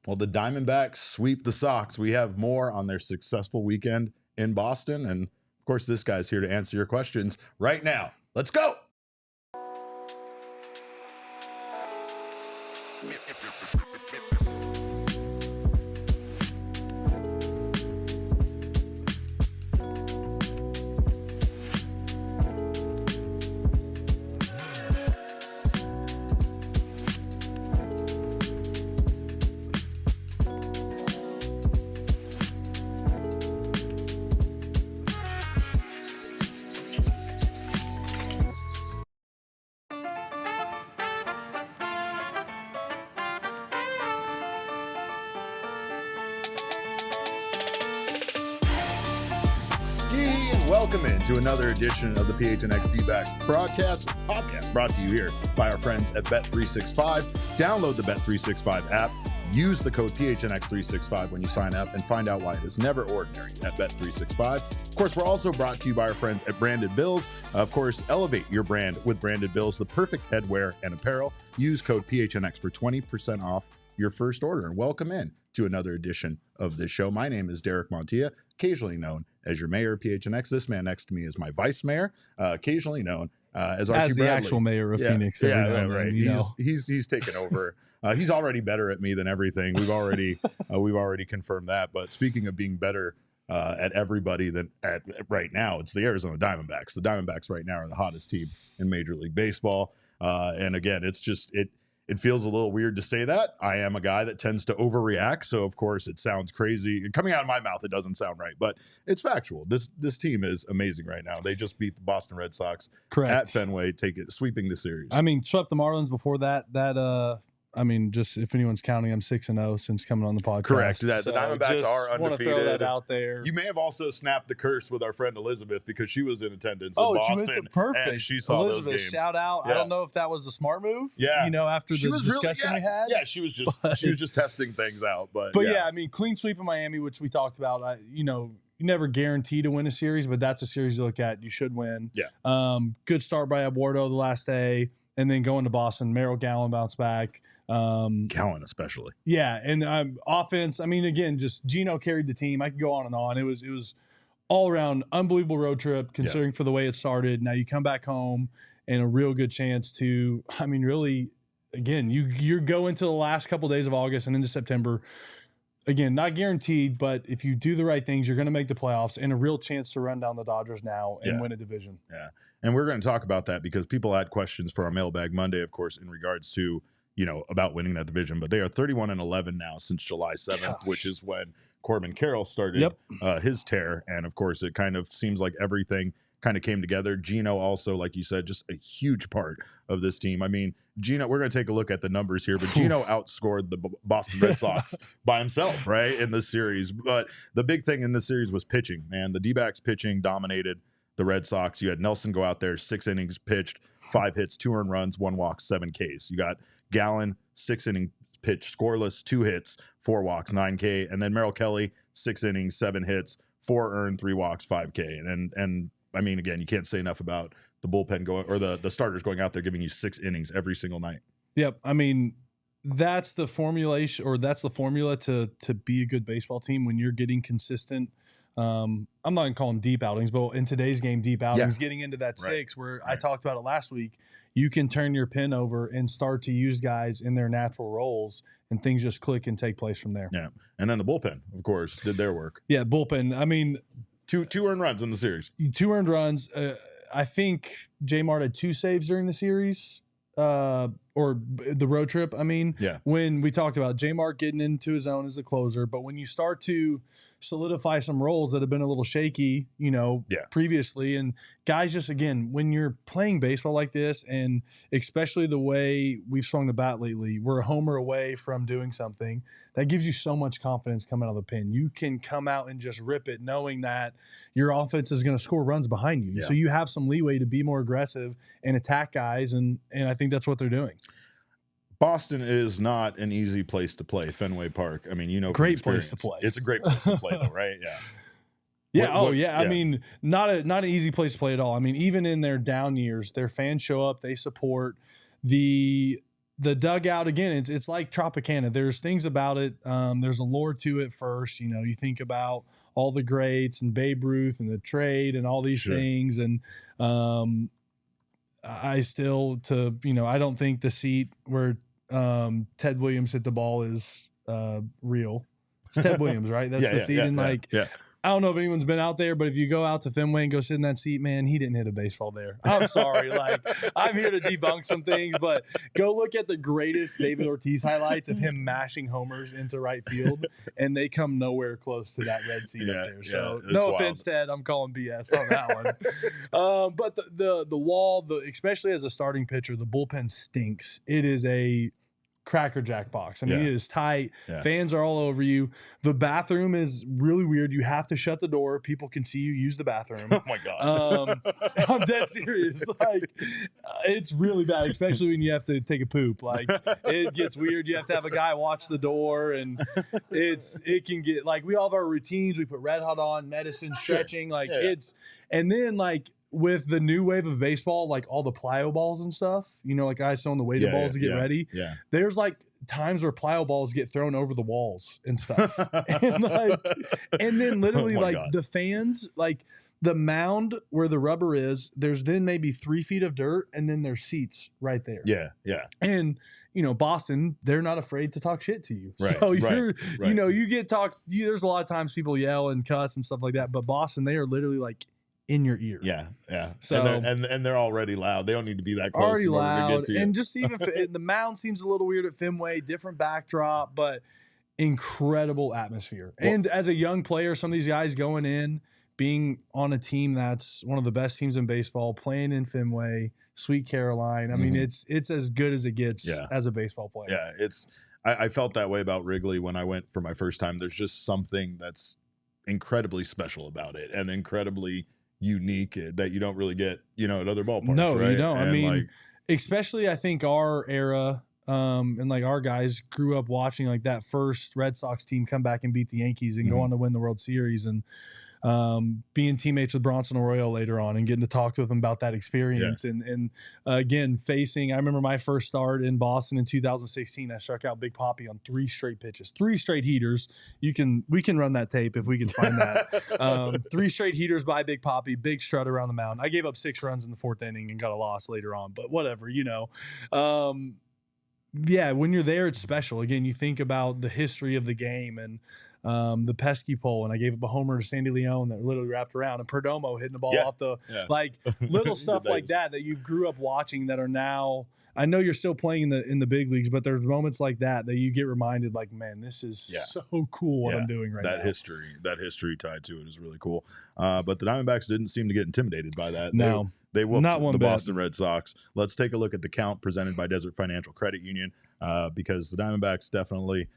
Well, the Diamondbacks sweep the Sox. We have more on their successful weekend in Boston. And of course, this guy's here to answer your questions right now. Let's go. Welcome into another edition of the PHNX D-Backs podcast brought to you here by our friends at Bet365. Download the Bet365 app. Use the code PHNX365 when you sign up and find out why it is never ordinary at Bet365. Of course, we're also brought to you by our friends at Branded Bills. Of course, elevate your brand with Branded Bills, the perfect headwear and apparel. Use code PHNX for 20% off your first order. And welcome in to another edition of this show. My name is Derek Montilla, occasionally known as your mayor of PHNX. This man next to me is my vice mayor, occasionally known as Archie the Bradley. Actual mayor of Phoenix. Right. He's taken over. He's already better at me than everything. We've already confirmed that. But speaking of being better at everybody than at right now, it's the Arizona Diamondbacks. The Diamondbacks right now are the hottest team in Major League Baseball. And again, it's just it feels a little weird to say that. I am a guy that tends to overreact, so of course it sounds crazy. Coming out of my mouth, it doesn't sound right, but it's factual. This team is amazing right now. They just beat the Boston Red Sox at Fenway, sweeping the series. I mean, swept the Marlins before that. I mean, just if anyone's counting, I'm 6-0 since coming on the podcast. Correct. The Diamondbacks are undefeated. Want to throw that out there. You may have also snapped the curse with our friend Elizabeth because she was in attendance in Boston. Perfect. And she saw Elizabeth, those games. Shout out. Yeah. I don't know if that was a smart move. Yeah. After the discussion we had. Yeah, she was just testing things out. But yeah, I mean, clean sweep in Miami, which we talked about. You never guarantee to win a series, but that's a series you look at. You should win. Yeah. Good start by Eduardo the last day, and then going to Boston. Merrill Gallen bounced back. Gallen especially. Yeah, and offense. I mean, again, just Gino carried the team. I could go on and on. It was all around unbelievable road trip, considering for the way it started. Now you come back home and a real good chance to. I mean, really, again, you go into the last couple of days of August and into September. Again, not guaranteed, but if you do the right things, you're going to make the playoffs and a real chance to run down the Dodgers now and win a division. Yeah, and we're going to talk about that because people had questions for our Mailbag Monday, of course, in regards to about winning that division. But they are 31-11 now since July 7th, which is when Corbin Carroll started his tear. And of course, it kind of seems like everything kind of came together. Gino also, like you said, just a huge part of this team. I mean, Gino, we're going to take a look at the numbers here, but Gino outscored the Boston Red Sox by himself, right, in this series. But the big thing in this series was pitching, man. The D-backs pitching dominated the Red Sox. You had Nelson go out there, 6 innings pitched, 5 hits, 2 earned runs, 1 walk, 7 Ks. You got Gallen, 6 innings pitched, scoreless, 2 hits, 4 walks, 9 K. And then Merrill Kelly, 6 innings, 7 hits, 4 earned, 3 walks, 5 K. And I mean, again, you can't say enough about the bullpen going, or the starters going out there giving you 6 innings every single night. Yep. I mean, that's the formulation, or that's the formula to be a good baseball team when you're getting consistent. I'm not going to call them deep outings, but in today's game, deep outings, getting into that 6 where I talked about it last week, you can turn your pen over and start to use guys in their natural roles and things just click and take place from there. Yeah. And then the bullpen, of course, did their work. Yeah, bullpen. I mean, two earned runs in the series. 2 earned runs. I think J Mart had 2 saves during the series. Or the road trip. I mean, when we talked about J Mark getting into his own as the closer, but when you start to solidify some roles that have been a little shaky, previously, and guys, just again, when you're playing baseball like this, and especially the way we've swung the bat lately, we're a homer away from doing something that gives you so much confidence coming out of the pen. You can come out and just rip it, knowing that your offense is going to score runs behind you. Yeah. So you have some leeway to be more aggressive and attack guys, and I think that's what they're doing. Boston is not an easy place to play, Fenway Park. I mean, great place to play. It's a great place to play, though, right? Yeah. Yeah. I mean, not an easy place to play at all. I mean, even in their down years, their fans show up, they support. The the dugout again, it's like Tropicana. There's things about it. There's a lore to it first. You know, you think about all the greats and Babe Ruth and the trade and all these things. And I still I don't think the seat where Ted Williams hit the ball is real. It's Ted Williams, right? That's the seat. And I don't know if anyone's been out there, but if you go out to Fenway and go sit in that seat, man, he didn't hit a baseball there. I'm sorry. Like, I'm here to debunk some things, but go look at the greatest David Ortiz highlights of him mashing homers into right field, and they come nowhere close to that red seat up there. So no offense, Ted. I'm calling BS on that one. But the wall, especially as a starting pitcher, the bullpen stinks. It is a crackerjack box. I mean, it is tight. Fans are all over you. The bathroom is really weird. You have to shut the door. People can see you use the bathroom. Oh my God. I'm dead serious. Like, it's really bad, especially when you have to take a poop. Like, it gets weird. You have to have a guy watch the door, and it can get, like, we all have our routines. We put Red Hot on, medicine, stretching. Like, and then, like, with the new wave of baseball, like all the plyo balls and stuff, like guys throwing the weighted balls to get ready. Yeah. There's like times where plyo balls get thrown over the walls and stuff. and then literally the fans, like the mound where the rubber is, there's then maybe 3 feet of dirt and then there's seats right there. Yeah. Yeah. And Boston, they're not afraid to talk shit to you. Right, so you get talked. There's a lot of times people yell and cuss and stuff like that, but Boston, they are literally like in your ear. Yeah. So and they're already loud. They don't need to be that close. Already loud. To get to you. And just even the mound seems a little weird at Fenway, different backdrop, but incredible atmosphere. Well, and as a young player, some of these guys going in, being on a team that's one of the best teams in baseball, playing in Fenway, Sweet Caroline. I mean, it's as good as it gets as a baseball player. Yeah, I felt that way about Wrigley when I went for my first time. There's just something that's incredibly special about it and incredibly unique that you don't really get, at other ballparks. No, right? You don't. And I mean, especially I think our era, and like our guys grew up watching like that first Red Sox team come back and beat the Yankees and go on to win the World Series, and being teammates with Bronson Arroyo later on and getting to talk to them about that experience. And again, I remember my first start in Boston in 2016, I struck out Big Papi on 3 straight pitches, 3 straight heaters. We can run that tape if we can find that. 3 straight heaters by Big Papi, big strut around the mound. I gave up 6 runs in the 4th inning and got a loss later on, but whatever, when you're there, it's special. Again, you think about the history of the game and the pesky pole, and I gave up a homer to Sandy Leone that literally wrapped around, and Perdomo hitting the ball off the like little stuff like that you grew up watching that are now. I know you're still playing in the big leagues, but there's moments like that you get reminded, like, man, this is so cool what I'm doing right now. That history tied to it is really cool. But the Diamondbacks didn't seem to get intimidated by that. No. They whooped the Boston Red Sox. Let's take a look at the count presented by Desert Financial Credit Union, because the Diamondbacks definitely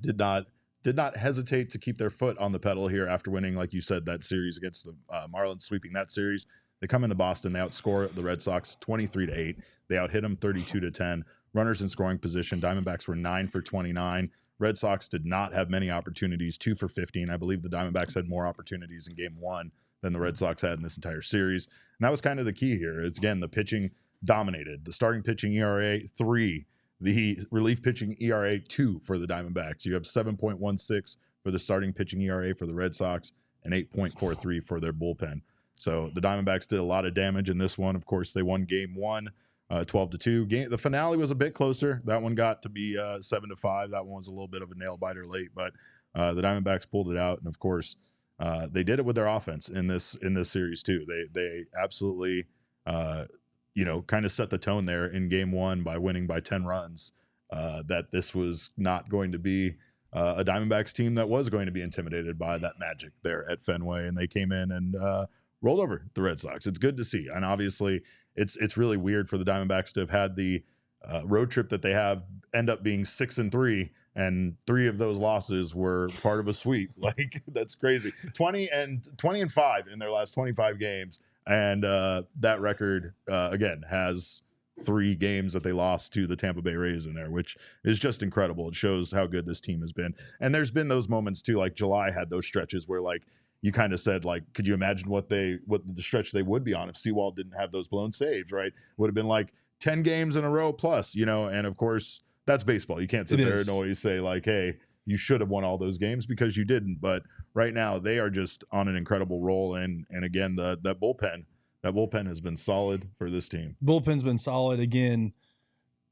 did not hesitate to keep their foot on the pedal here after winning, like you said, that series against the Marlins, sweeping that series. They come into Boston. They outscore the Red Sox 23-8. They outhit them 32-10. Runners in scoring position. Diamondbacks were 9 for 29. Red Sox did not have many opportunities, 2 for 15. I believe the Diamondbacks had more opportunities in Game 1 than the Red Sox had in this entire series. And that was kind of the key here. It's, again, the pitching dominated. The starting pitching ERA, 3. The relief pitching ERA, 2 for the Diamondbacks. You have 7.16 for the starting pitching ERA for the Red Sox and 8.43 for their bullpen. So the Diamondbacks did a lot of damage in this one. Of course, they won Game 1, 12-2. The finale was a bit closer. That one got to be 7-5. That one was a little bit of a nail biter late, but the Diamondbacks pulled it out. And of course, they did it with their offense in this series too. They absolutely kind of set the tone there in Game 1 by winning by 10 runs. That this was not going to be a Diamondbacks team that was going to be intimidated by that magic there at Fenway, and they came in and rolled over the Red Sox. It's good to see, and obviously it's really weird for the Diamondbacks to have had the road trip that they have end up being 6-3, and 3 of those losses were part of a sweep. Like, that's crazy. 20-5 in their last 25 games, and that record again has 3 games that they lost to the Tampa Bay Rays in there, which is just incredible. It shows how good this team has been. And there's been those moments too, like July had those stretches where, like, you kind of said, like, could you imagine what the stretch they would be on if Sewald didn't have those blown saves, right? Would have been like 10 games in a row plus, and of course that's baseball. You can't sit there and always say like, hey, you should have won all those games because you didn't. But right now they are just on an incredible roll. And again, that bullpen has been solid for this team. Bullpen's been solid. Again,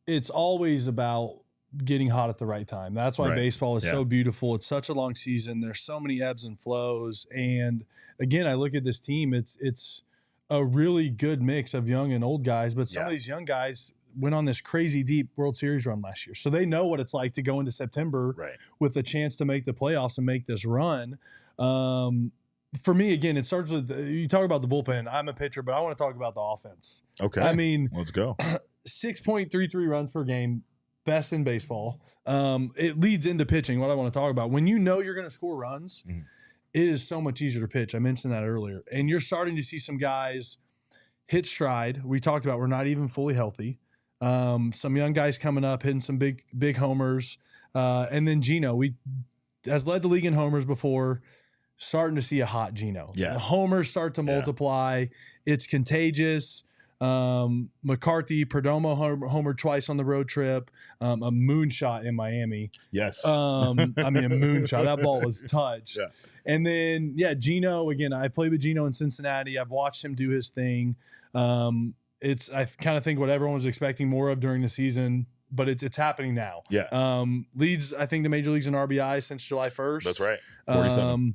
it's always about getting hot at the right time. That's why baseball is so beautiful. It's such a long season. There's so many ebbs and flows. And again, I look at this team, it's a really good mix of young and old guys, but some of these young guys went on this crazy deep World Series run last year. So they know what it's like to go into September with a chance to make the playoffs and make this run. For me, again, it starts with you talk about the bullpen. I'm a pitcher, but I want to talk about the offense. Okay. I mean, let's go. 6.33 runs per game, best in baseball. It leads into pitching, what I want to talk about. When you know you're going to score runs, it is so much easier to pitch. I mentioned that earlier. And you're starting to see some guys hit stride. We talked about we're not even fully healthy. Some young guys coming up, hitting some big homers. And then Gino, has led the league in homers before. Starting to see a hot Gino. Yeah. The homers start to multiply. It's contagious. McCarthy, Perdomo homer twice on the road trip. A moonshot in Miami. Yes. I mean, a moonshot. That ball was touched. Yeah. And then, Gino, again, I played with Gino in Cincinnati. I've watched him do his thing. I kind of think what everyone was expecting more of during the season, but it's happening now. Yeah. Leads, I think, the major leagues in RBI since July 1st. That's right. 47.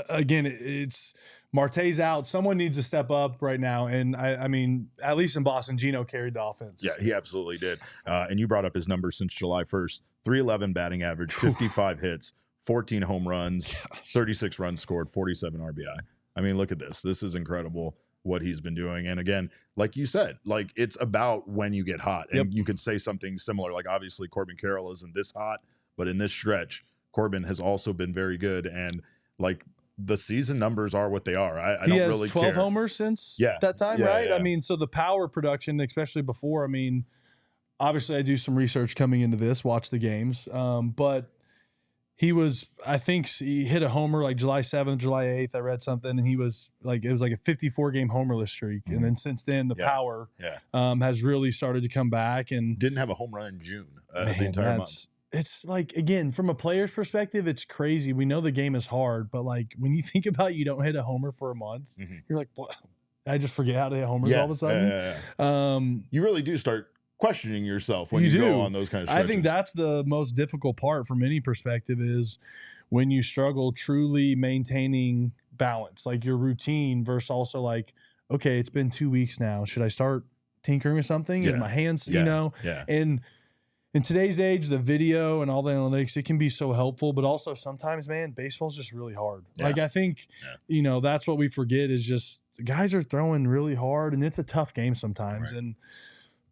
Again, it's Marte's out. Someone needs to step up right now. And I mean, at least in Boston, Gino carried the offense. Yeah, he absolutely did. And you brought up his numbers since July 1st, 311 batting average, 55 hits, 14 home runs, 36 runs scored, 47 RBI. I mean, look at this. This is incredible what he's been doing. And again, like you said, like it's about when you get hot. And you could say something similar. Like obviously Corbin Carroll isn't this hot, but in this stretch, Corbin has also been very good. And like the season numbers are what they are. I don't really care. 12 homers since that time, right? Yeah. I mean, so the power production, especially before, I mean, obviously I do some research coming into this, watch the games. But I think he hit a homer like July 7th, July 8th. I read something, and it was like a 54-game homerless streak. And then since then, the power has really started to come back. And didn't have a home run in June the entire month. It's like, again, from a player's perspective, it's crazy. We know the game is hard, but like when you think about you don't hit a homer for a month, you're like, what? I just forget how to hit homers all of a sudden. You really do start questioning yourself when you go on those kind of stretches. I think that's the most difficult part from any perspective is when you struggle truly maintaining balance, like your routine versus also like, okay, it's been 2 weeks now. Should I start tinkering with something? Is my hands, and in today's age, the video and all the analytics, it can be so helpful, but also sometimes, man, baseball's just really hard. Like I think, that's what we forget is just guys are throwing really hard and it's a tough game sometimes.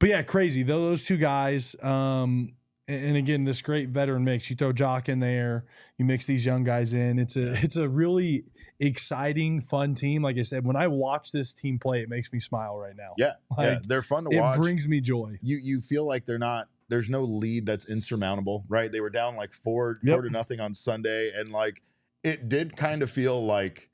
But yeah, crazy. Those two guys, and again, this great veteran mix. You throw Jock in there, you mix these young guys in. It's a really exciting, fun team. Like I said, when I watch this team play, it makes me smile right now. Yeah, they're fun to watch. It brings me joy. You feel like there's no lead that's insurmountable, right? They were down like 4-0 on Sunday, and like it did kind of feel like,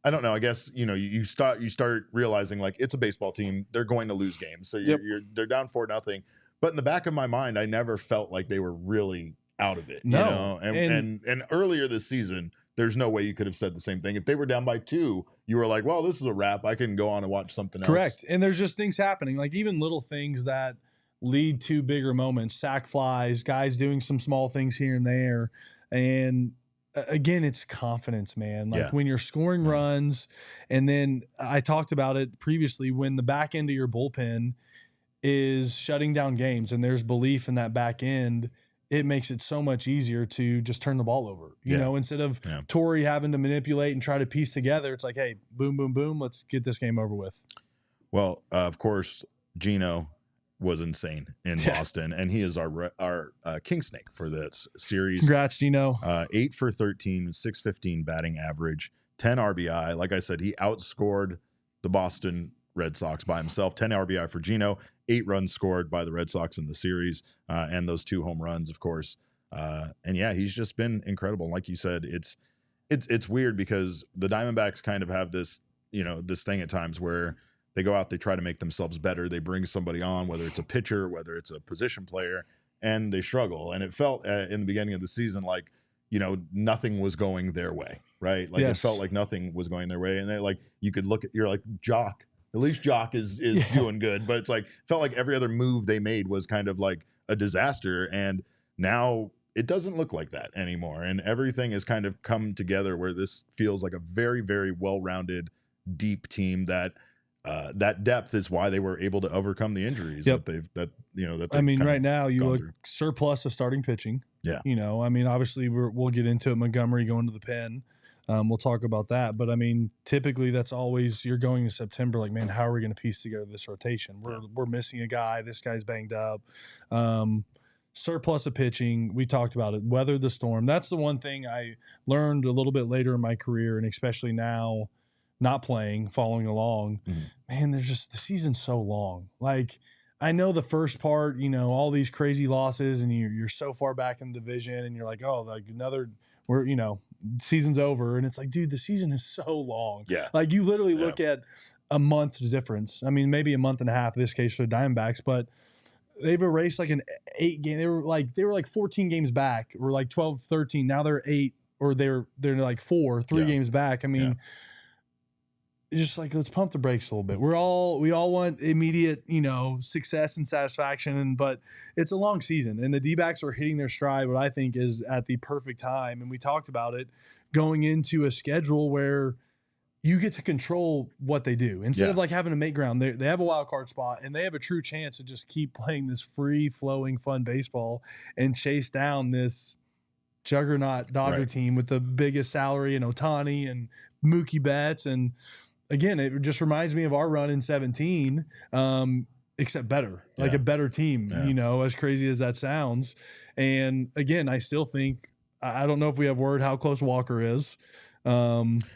I don't know, I guess, you start realizing like it's a baseball team. They're going to lose games. So they're down 4-0. But in the back of my mind, I never felt like they were really out of it. And earlier this season, there's no way you could have said the same thing. If they were down by 2, you were like, well, this is a wrap. I can go on and watch something else. Correct. And there's just things happening, like even little things that lead to bigger moments, sack flies, guys doing some small things here and there. And again, it's confidence, man. Like when you're scoring runs, and then I talked about it previously, when the back end of your bullpen is shutting down games and there's belief in that back end, it makes it so much easier to just turn the ball over. You know, instead of Torey having to manipulate and try to piece together, it's like, hey, boom, boom, boom, let's get this game over with. Well, of course, Gino was insane in Boston, and he is our king snake for this series. Congrats, Gino. 8 for 13, 615 batting average, 10 RBI. Like I said, he outscored the Boston Red Sox by himself. 10 RBI for Gino, 8 runs scored by the Red Sox in the series, and those 2 home runs, of course. And yeah, he's just been incredible. Like you said, it's weird because the Diamondbacks kind of have this, this thing at times where they go out, they try to make themselves better. They bring somebody on, whether it's a pitcher, whether it's a position player, and they struggle. And it felt in the beginning of the season like, nothing was going their way, right? Like, yes. It felt like nothing was going their way. And they like, you could look at, you're like, Jock. At least Jock is doing good. But it's like, felt like every other move they made was kind of like a disaster. And now it doesn't look like that anymore. And everything has kind of come together where this feels like a very, very well-rounded, deep team that depth is why they were able to overcome the injuries that they've right now you look through. Surplus of starting pitching. Yeah. Obviously we'll get into it. Montgomery going to the pen. We'll talk about that. But, typically that's always you're going to September like, man, how are we going to piece together this rotation? We're missing a guy. This guy's banged up. Surplus of pitching. We talked about it. Weather the storm. That's the one thing I learned a little bit later in my career, and especially now not playing, following along. Mm-hmm. Man, the season's so long. Like, I know the first part, all these crazy losses, and you're so far back in the division, and you're like, oh, like season's over. And it's like, dude, the season is so long. Yeah. Like, you literally look at a month difference. I mean, maybe a month and a half in this case for the Diamondbacks, but they've erased like an 8 game. They were like 14 games back, or like 12, 13. Now they're 8, or they're like 3 games back. I mean, it's just like, let's pump the brakes a little bit. We all want immediate, success and satisfaction, but it's a long season, and the D-backs are hitting their stride, what I think is at the perfect time. And we talked about it going into a schedule where you get to control what they do instead of like having to make ground. They have a wild card spot, and they have a true chance to just keep playing this free flowing, fun baseball and chase down this juggernaut Dodger team with the biggest salary and Ohtani and Mookie Betts. And again, it just reminds me of our run in 17, except better, like a better team, as crazy as that sounds. And again, I still think, I don't know if we have word how close Walker is.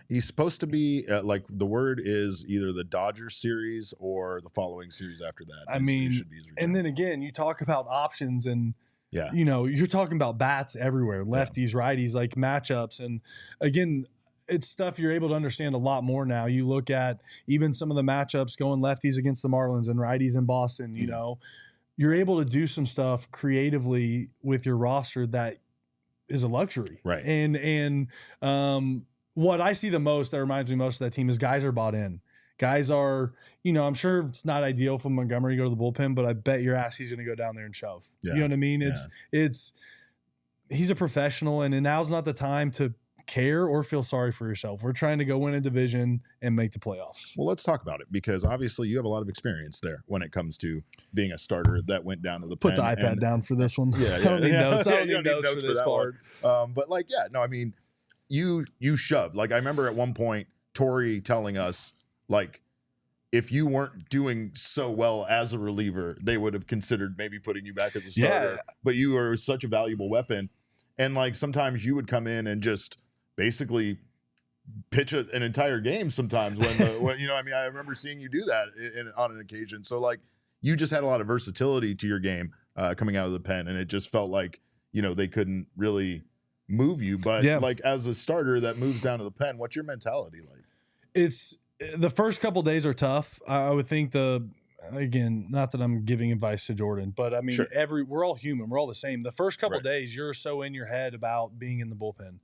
He's supposed to be like, the word is either the Dodgers series or the following series after that. I mean, and then again, you talk about options, and you're talking about bats everywhere, lefties, righties, like matchups. And again, it's stuff you're able to understand a lot more now. You look at even some of the matchups going lefties against the Marlins and righties in Boston, you're able to do some stuff creatively with your roster that is a luxury. Right. And what I see the most that reminds me most of that team is guys are bought in. Guys are, I'm sure it's not ideal for Montgomery to go to the bullpen, but I bet your ass he's going to go down there and shove. Yeah. You know what I mean? He's a professional, and now's not the time to care or feel sorry for yourself. We're trying to go win a division and make the playoffs. Well, let's talk about it, because obviously you have a lot of experience there when it comes to being a starter that went down to the pen. Put the iPad down for this one. Yeah, I don't need notes. I don't need notes for this part. But I mean, you shoved. Like, I remember at one point Torey telling us, like, if you weren't doing so well as a reliever, they would have considered maybe putting you back as a starter. But you were such a valuable weapon, and like sometimes you would come in and just basically pitch an entire game sometimes when I remember seeing you do that on an occasion. So like, you just had a lot of versatility to your game coming out of the pen, and it just felt like, they couldn't really move you. But like, as a starter that moves down to the pen, what's your mentality like? It's the first couple days are tough. I would think again, not that I'm giving advice to Jordan, but I mean, we're all human. We're all the same. The first couple days, you're so in your head about being in the bullpen.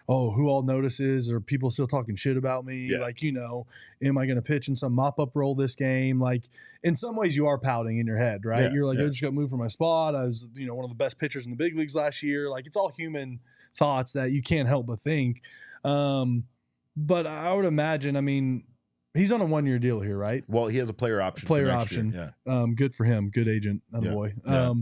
Oh, who all notices? Are people still talking shit about me? Yeah. Like, am I going to pitch in some mop-up role this game? Like, in some ways you are pouting in your head, right? Yeah, you're like, I just got moved from my spot. I was, one of the best pitchers in the big leagues last year. Like, it's all human thoughts that you can't help but think. But I would imagine, I mean, he's on a 1-year deal here, right? Well, he has a player option. Yeah. Good for him. Good agent. Boy. Yeah.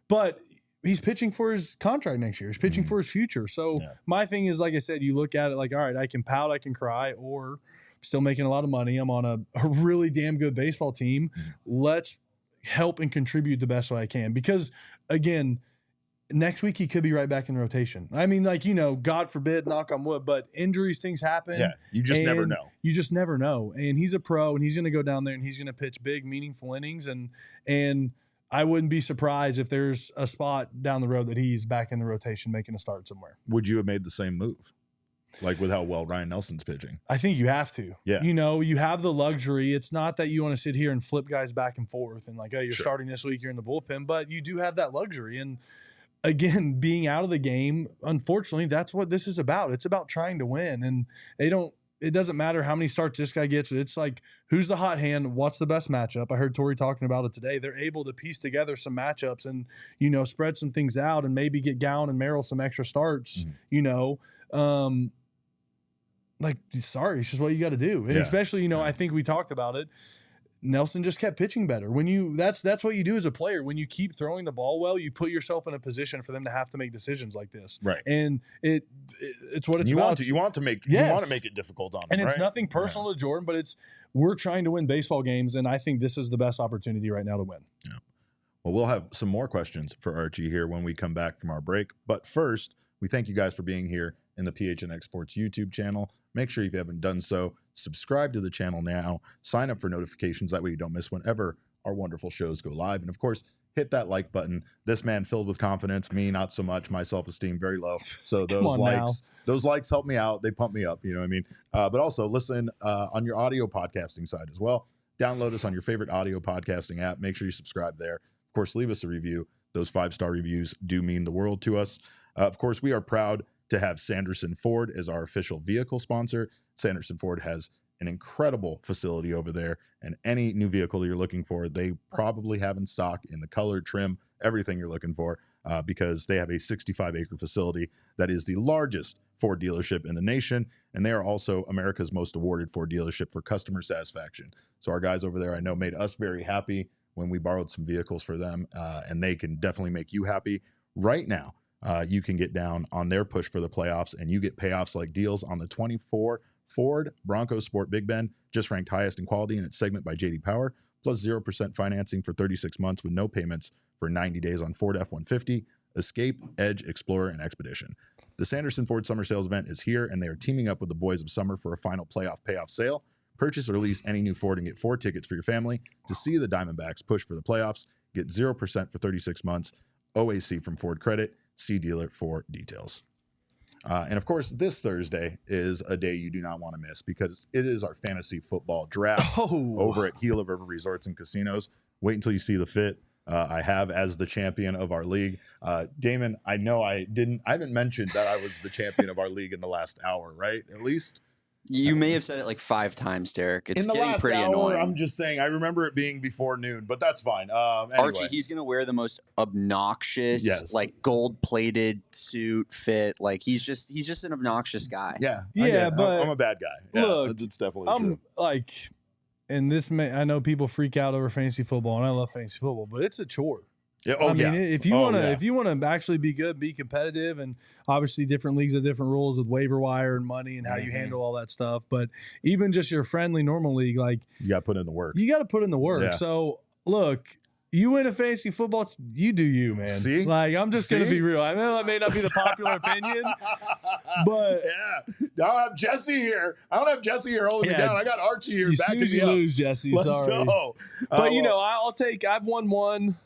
But he's pitching for his contract next year. He's pitching for his future. So my thing is, like I said, you look at it like, all right, I can pout, I can cry, or I'm still making a lot of money. I'm on a really damn good baseball team. Let's help and contribute the best way I can. Because again, next week he could be right back in the rotation. I mean, like, God forbid, knock on wood, but injuries, things happen. Yeah, you just never know. You just never know. And he's a pro, and he's going to go down there and he's going to pitch big, meaningful innings. And I wouldn't be surprised if there's a spot down the road that he's back in the rotation making a start somewhere. Would you have made the same move? Like with how well Ryan Nelson's pitching. I think you have to. Yeah. You know, you have the luxury. It's not that you want to sit here and flip guys back and forth and like, oh, you're starting this week, you're in the bullpen, but you do have that luxury. And again, being out of the game, unfortunately, that's what this is about. It's about trying to win. And it doesn't matter how many starts this guy gets. It's like, who's the hot hand? What's the best matchup? I heard Torey talking about it today. They're able to piece together some matchups and, you know, spread some things out and maybe get Gowan and Merrill some extra starts, you know. Like, sorry, it's just what you got to do. And especially, you know, I think we talked about it. Nelson just kept pitching better. When you that's what you do as a player. When you keep throwing the ball well, you put yourself in a position for them to have to make decisions like this. Right. And it's what it's you about. Want to make it difficult on them. And it's right? nothing personal to Jordan, but we're trying to win baseball games, and I think this is the best opportunity right now to win. Yeah. Well, we'll have some more questions for Archie here when we come back from our break. But first, we thank you guys for being here in the PHNX Sports YouTube channel. Make sure if you haven't done so, subscribe to the channel now. Sign up for notifications. That way you don't miss whenever our wonderful shows go live. And of course, hit that like button. This man filled with confidence. Me, not so much. My self-esteem very low. So those likes help me out. They pump me up. You know what I mean? But also listen on your audio podcasting side as well. Download us on your favorite audio podcasting app. Make sure you subscribe there. Of course, leave us a review. Those 5-star reviews do mean the world to us. Of course, we are proud to have Sanderson Ford as our official vehicle sponsor. Sanderson Ford has an incredible facility over there, and any new vehicle you're looking for, they probably have in stock in the color, trim, everything you're looking for, because they have a 65-acre facility that is the largest Ford dealership in the nation, and they are also America's most awarded Ford dealership for customer satisfaction. So our guys over there, I know, made us very happy when we borrowed some vehicles for them, and they can definitely make you happy. Right now, you can get down on their push for the playoffs, and you get payoffs like deals on the 24 Ford Bronco Sport Big Ben, just ranked highest in quality in its segment by J.D. Power, plus 0% financing for 36 months with no payments for 90 days on Ford F-150, Escape, Edge, Explorer, and Expedition. The Sanderson Ford Summer Sales event is here, and they are teaming up with the Boys of Summer for a final playoff payoff sale. Purchase or lease any new Ford and get 4 tickets for your family to see the Diamondbacks push for the playoffs. Get 0% for 36 months, OAC from Ford Credit. See dealer for details. And of course, this Thursday is a day you do not want to miss because it is our fantasy football draft over at Gila River Resorts and Casinos. Wait until you see the fit. I have as the champion of our league. Damon, I know I haven't mentioned that I was the champion of our league in the last hour, right? At least. You may have said it like 5 times, Derek. It's getting pretty annoying. I'm just saying, I remember it being before noon, but that's fine. Anyway. Archie, he's going to wear the most obnoxious, like gold-plated suit fit. Like he's just an obnoxious guy. Yeah, but I'm a bad guy. Look, it's definitely true. Like, and I know people freak out over fantasy football, and I love fantasy football, but it's a chore. Yeah. If you want to actually be good, be competitive, and obviously different leagues have different rules with waiver wire and money and how you handle all that stuff. But even just your friendly normal league, like you got to put in the work. You got to put in the work. Yeah. So look, you win a fantasy football, you do you, man. See? Like I'm just gonna be real. I know that may not be the popular opinion, but I don't have Jesse here. I don't have Jesse here holding me down. I got Archie here backing me up. Lose, Jesse. Let's sorry. go. But I've won one.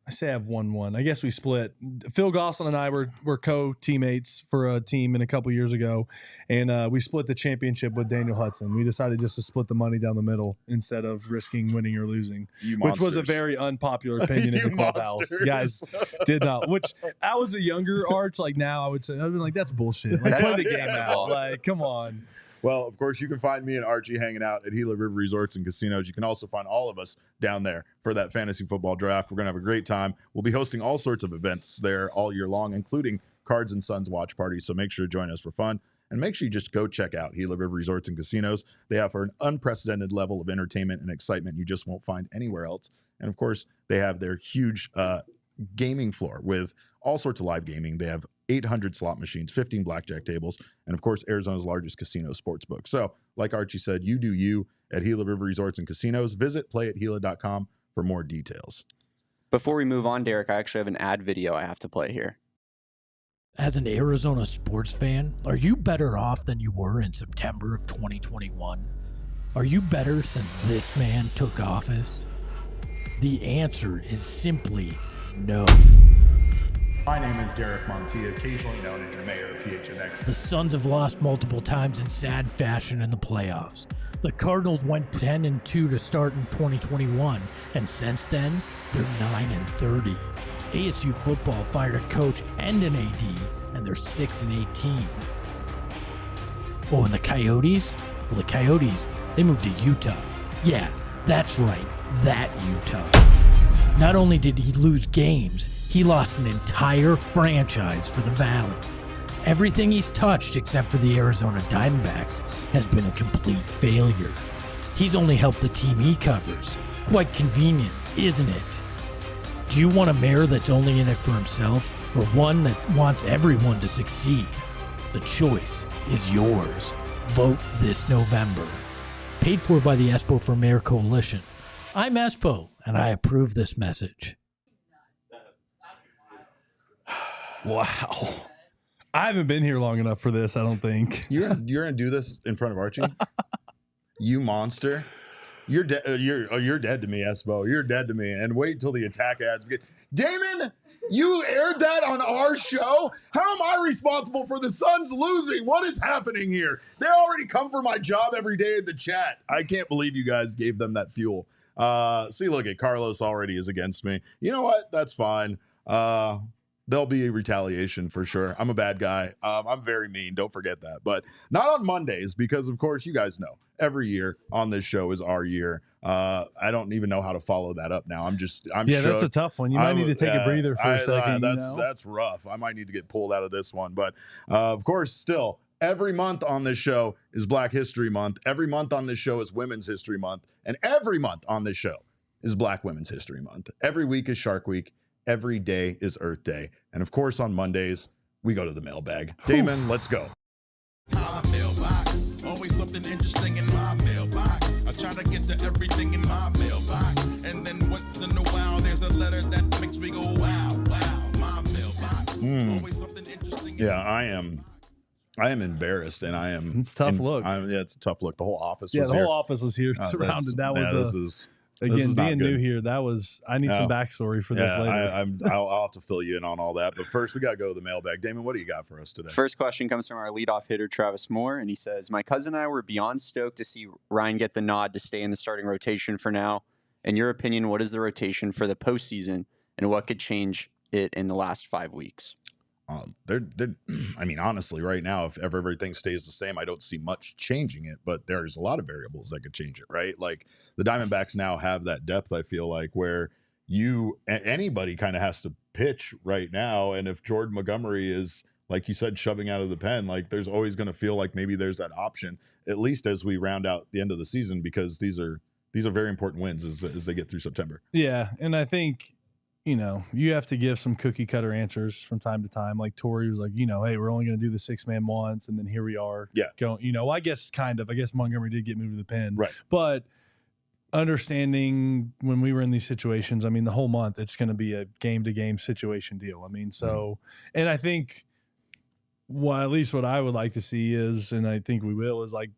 I say I've won one. I guess we split. Phil Gosselin and I were co-teammates for a team a couple years ago, and we split the championship with Daniel Hudson. We decided just to split the money down the middle instead of risking winning or losing, which was a very unpopular opinion in the clubhouse. Guys did not. Which I was a younger Arch. Like now, I would say I'd been like, that's bullshit. Like play the game out. Like come on. Well, of course, you can find me and Archie hanging out at Gila River Resorts and Casinos. You can also find all of us down there for that fantasy football draft. We're going to have a great time. We'll be hosting all sorts of events there all year long, including Cards and Sons watch parties. So make sure to join us for fun. And make sure you just go check out Gila River Resorts and Casinos. They offer an unprecedented level of entertainment and excitement you just won't find anywhere else. And, of course, they have their huge gaming floor with all sorts of live gaming. They have 800 slot machines, 15 blackjack tables, and of course, Arizona's largest casino sportsbook. So, like Archie said, you do you at Gila River Resorts and Casinos. Visit playatgila.com for more details. Before we move on, Derek, I actually have an ad video I have to play here. As an Arizona sports fan, are you better off than you were in September of 2021? Are you better since this man took office? The answer is simply no. My name is Derek Monti, occasionally known as your mayor of PHNX. The Suns have lost multiple times in sad fashion in the playoffs. The Cardinals went 10-2 to start in 2021, and since then, they're 9-30. ASU football fired a coach and an AD, and they're 6-18. Oh, and the Coyotes? Well, the Coyotes, they moved to Utah. Yeah, that's right, that Utah. Not only did he lose games, he lost an entire franchise for the Valley. Everything he's touched, except for the Arizona Diamondbacks, has been a complete failure. He's only helped the team he covers. Quite convenient, isn't it? Do you want a mayor that's only in it for himself, or one that wants everyone to succeed? The choice is yours. Vote this November. Paid for by the Espo for Mayor Coalition. I'm Espo, and I approve this message. Wow. I haven't been here long enough for this, I don't think. You're gonna do this in front of Archie? You monster. You're dead. You're dead to me, Espo. You're dead to me. And wait till the attack ads begin. Damon, you aired that on our show? How am I responsible for the Suns losing? What is happening here? They already come for my job every day in the chat. I can't believe you guys gave them that fuel. See, look at Carlos already is against me. You know what? That's fine. There'll be a retaliation for sure. I'm a bad guy. I'm very mean. Don't forget that. But not on Mondays because, of course, you guys know every year on this show is our year. I don't even know how to follow that up now. I'm yeah, that's a tough one. You might need to take a breather for a second. That's rough. I might need to get pulled out of this one. But of course, still, every month on this show is Black History Month. Every month on this show is Women's History Month. And every month on this show is Black Women's History Month. Every week is Shark Week. Every day is Earth Day. And of course, on Mondays, we go to the mailbag. Damon, let's go. My mailbox, always something interesting in my mailbox. I try to get to everything in my mailbox. And then once in a while, there's a letter that makes me go, wow, wow, my mailbox. Always something interesting. Yeah, I am embarrassed, and I am. It's a tough look. Yeah, it's a tough look. The whole office was here. here. Yeah, the whole office was here surrounded. This is being new here, I need some backstory for this later. I'll have to fill you in on all that. But first, we got to go to the mailbag. Damon, what do you got for us today? First question comes from our leadoff hitter, Travis Moore, and he says, my cousin and I were beyond stoked to see Ryan get the nod to stay in the starting rotation for now. In your opinion, what is the rotation for the postseason, and what could change it in the last 5 weeks? I mean, honestly, right now, if everything stays the same, I don't see much changing it, but there's a lot of variables that could change it, right? Like the Diamondbacks now have that depth, I feel like, where anybody kind of has to pitch right now. And if Jordan Montgomery is, like you said, shoving out of the pen, like there's always going to feel like maybe there's that option, at least as we round out the end of the season, because these are very important wins as they get through September. Yeah. And I think, you have to give some cookie cutter answers from time to time. Like Torey was like, hey, we're only going to do the 6-man once. And then here we are. Yeah. Going, I guess Montgomery did get moved to the pen. Right. But understanding when we were in these situations, I mean, the whole month, it's going to be a game to game situation deal. I mean, so, and I think, at least what I would like to see is, and I think we will, is like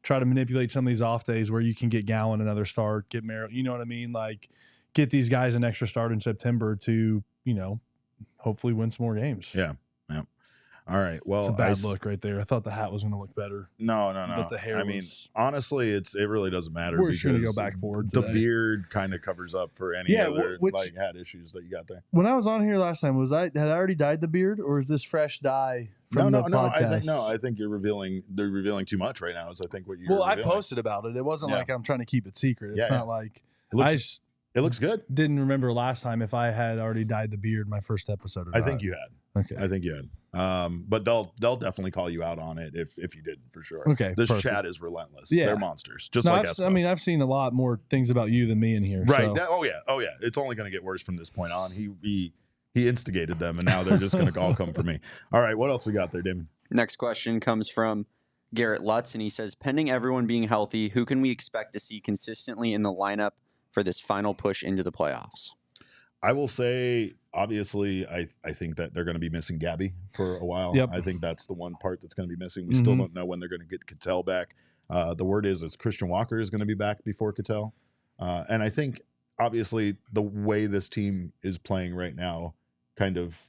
try to manipulate some of these off days where you can get Gowan another start, get Merrill, you know what I mean? Like, get these guys an extra start in September to, hopefully win some more games. Yeah. Yeah. All right. Well, it's a bad look right there. I thought the hat was going to look better. No. But the hair honestly, it really doesn't matter. We're just going to go back forward The today. beard kind of covers up for any other hat issues that you got there. When I was on here last time, had I already dyed the beard, or is this fresh dye from the podcast? I think you're revealing. They're revealing too much right now. Is I think what you. Well, I posted about it. It wasn't like I'm trying to keep it secret. It's not like it looks good. Didn't remember last time if I had already dyed the beard my first episode. I think you had. Okay. I think you had. But they'll definitely call you out on it if you didn't, for sure. Okay. This chat is relentless. Yeah. They're monsters. Just like us. I've seen a lot more things about you than me in here. Right. So. Oh yeah. It's only going to get worse from this point on. He instigated them, and now they're just going to all come for me. All right. What else we got there, Damon? Next question comes from Garrett Lutz, and he says, pending everyone being healthy, who can we expect to see consistently in the lineup for this final push into the playoffs? I will say, obviously, I think that they're going to be missing Gabby for a while. Yep. I think that's the one part that's going to be missing. We still don't know when they're going to get Cattell back. The word is Christian Walker is going to be back before Cattell. And I think, obviously, the way this team is playing right now kind of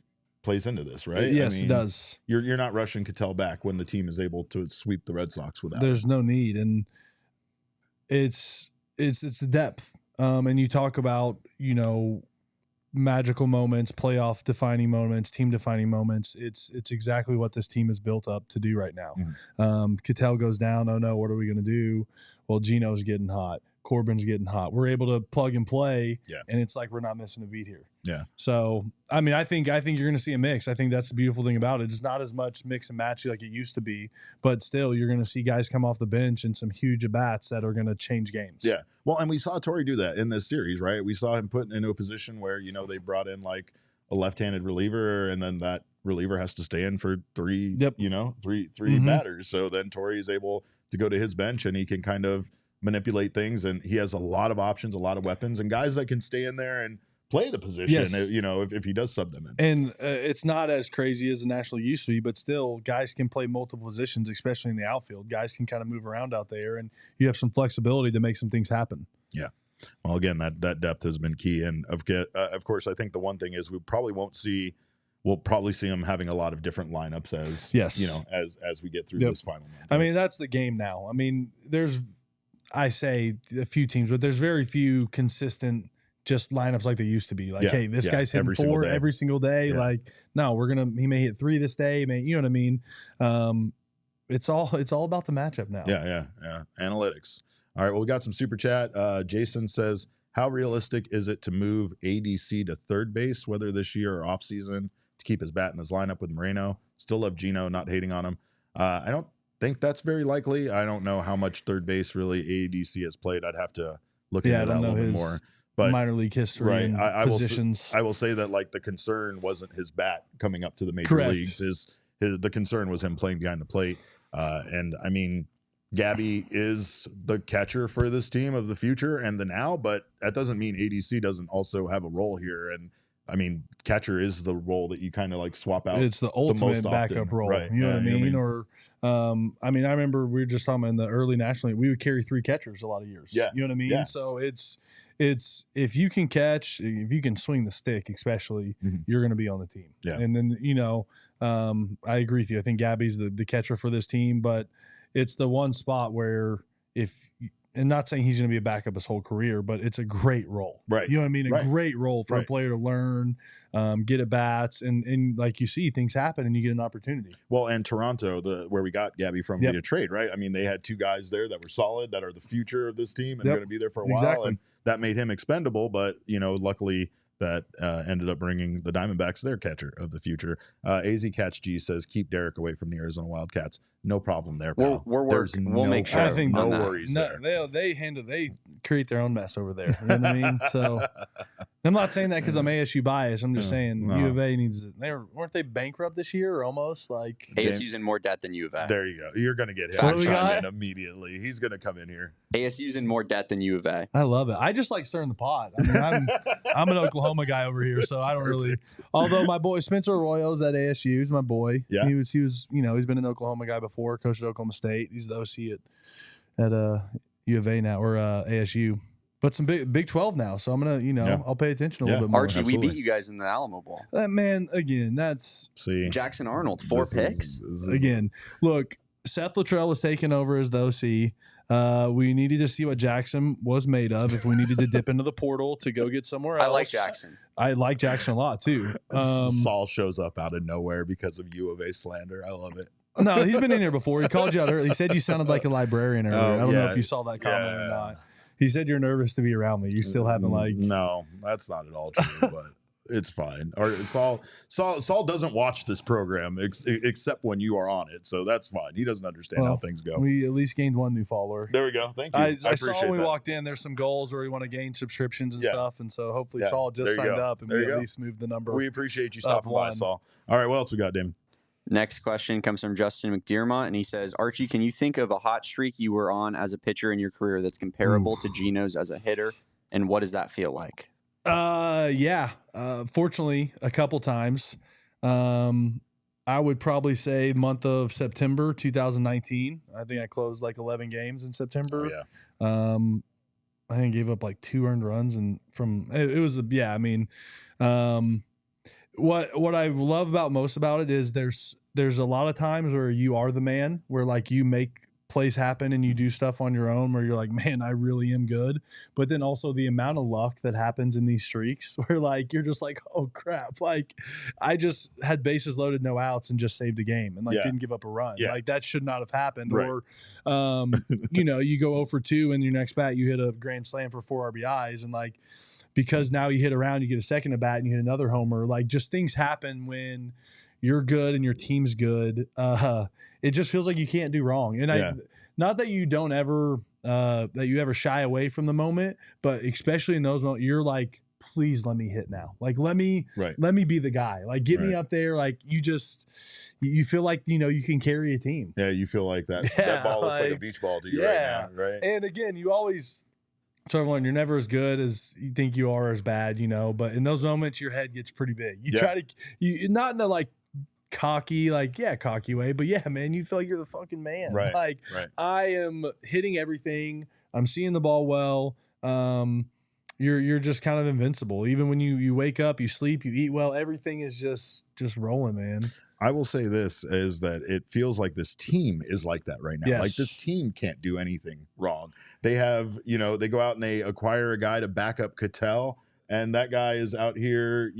plays into this, right? Yes, it does. You're not rushing Ketel back when the team is able to sweep the Red Sox without. There's no need, and it's the depth. And you talk about, magical moments, playoff defining moments, team defining moments. It's exactly what this team is built up to do right now. Mm-hmm. Ketel goes down. Oh no, what are we going to do? Well, Gino's getting hot. Corbin's getting hot. We're able to plug and play, and it's like we're not missing a beat here. Yeah. So, I mean, I think you're going to see a mix. I think that's the beautiful thing about it. It's not as much mix and matchy like it used to be, but still, you're going to see guys come off the bench and some huge at-bats that are going to change games. Yeah. Well, and we saw Torey do that in this series, right? We saw him put into a position where, they brought in like a left-handed reliever, and then that reliever has to stay in for three batters. So then Torey is able to go to his bench, and he can kind of manipulate things, and he has a lot of options, a lot of weapons, and guys that can stay in there and play the position, if he does sub them in. And it's not as crazy as the National used to be, but still, guys can play multiple positions, especially in the outfield. Guys can kind of move around out there, and you have some flexibility to make some things happen. Yeah. Well, again, that depth has been key, and of course, I think the one thing is we'll probably see him having a lot of different lineups as we get through this final month. I mean, that's the game now. I mean, I say a few teams, but there's very few consistent just lineups like they used to be. Like, hey, this guy's hitting four every single day. Yeah. Like, no, he may hit three this day. You know what I mean? It's all about the matchup now. Yeah. Analytics. All right. Well, we got some super chat. Jason says, how realistic is it to move ADC to third base, whether this year or off season, to keep his bat in his lineup with Moreno? Still love Gino, not hating on him. I don't think that's very likely. I don't know how much third base really ADC has played. I'd have to look into that a little bit more. But minor league history and positions. I will say that like the concern wasn't his bat coming up to the major leagues. The concern was him playing behind the plate. And I mean, Gabby is the catcher for this team of the future and the now, but that doesn't mean ADC doesn't also have a role here. And I mean, catcher is the role that you kind of like swap out. It's the ultimate backup role. Right. You know what I mean? Or, I remember we were just talking about in the early National League, we would carry three catchers a lot of years. Yeah. You know what I mean? Yeah. So it's if you can catch, if you can swing the stick, especially, you're going to be on the team. Yeah. And then, I agree with you. I think Gabby's the catcher for this team, but it's the one spot where and not saying he's going to be a backup his whole career, but it's a great role. Right. You know what I mean? A great role for a player to learn, get at bats, and like you see things happen and you get an opportunity. Well, and Toronto, where we got Gabby from via trade, right? I mean, they had two guys there that were solid, that are the future of this team and going to be there for a while. And that made him expendable, but, luckily that ended up bringing the Diamondbacks their catcher of the future. AZ Catch G says, keep Derek away from the Arizona Wildcats. No problem there, pal. We'll make sure. I think no worries there. They create their own mess over there. You know what I mean? So I'm not saying that because I'm ASU biased. I'm just saying U of A needs. Weren't they bankrupt this year or almost? Like ASU's in more debt than U of A. There you go. You're going to get him to chime in immediately. He's going to come in here. ASU's in more debt than U of A. I love it. I just like stirring the pot. I mean, I'm an Oklahoma guy over here, so I don't really. Although my boy Spencer Arroyo's at ASU, he's my boy. Yeah. He was. He's been an Oklahoma guy before. Coached at Oklahoma State. He's the OC at U of A now, or ASU. But some Big 12 now, so I'm gonna, I'll pay attention a little bit more. Archie, we beat you guys in the Alamo Bowl. Man, again, that's Jackson Arnold, 4 picks. Again, look, Seth Luttrell was taking over as the OC. We needed to see what Jackson was made of. If we needed to dip into the portal to go get somewhere else, I like Jackson. I like Jackson a lot too. Saul shows up out of nowhere because of U of A slander. I love it. No, he's been in here before. He called you out earlier. He said you sounded like a librarian earlier. I don't know if you saw that comment or not. He said you're nervous to be around me. You still haven't No, that's not at all true, but it's fine. Or Saul doesn't watch this program except when you are on it, so that's fine. He doesn't understand how things go. We at least gained one new follower. There we go. Thank you. I saw when we walked in, there's some goals where we want to gain subscriptions and stuff, and so hopefully Saul just signed up and we at least moved the number. We appreciate you stopping by, Saul. All right, what else we got, Damon? Next question comes from Justin McDermott, and he says, Archie, can you think of a hot streak you were on as a pitcher in your career that's comparable to Gino's as a hitter, and what does that feel like? Fortunately, a couple times. I would probably say month of September 2019. I think I closed like 11 games in September. Oh, yeah. I think I gave up like 2 earned runs, and what I love most about it is there's a lot of times where you are the man, where like you make plays happen and you do stuff on your own where you're like, man, I really am good. But then also the amount of luck that happens in these streaks where like you're just like, oh crap, like I just had bases loaded, no outs, and just saved a game and like didn't give up a run. Like that should not have happened. Right. Or you go 0 for 2 and your next bat you hit a grand slam for 4 RBIs, and like because now you hit around, you get a second at bat and you hit another homer. Like just things happen when you're good and your team's good. It just feels like you can't do wrong. And not that you don't ever that you ever shy away from the moment, but especially in those moments, you're like, please let me hit now. Like let me be the guy. Like get me up there. Like you feel like you can carry a team. Yeah, you feel like that ball looks like a beach ball to you right now, right? And again, you always tell everyone you're never as good as you think you are, as bad, but in those moments your head gets pretty big. You try to not in a like cocky way, but man, you feel like you're the fucking man. Right. I am hitting everything. I'm seeing the ball well. You're just kind of invincible. Even when you wake up, you sleep, you eat well, everything is just rolling, man. I will say this is that it feels like this team is like that right now. Yes. Like this team can't do anything wrong. They have, they go out and they acquire a guy to back up Cattell. And that guy is out here,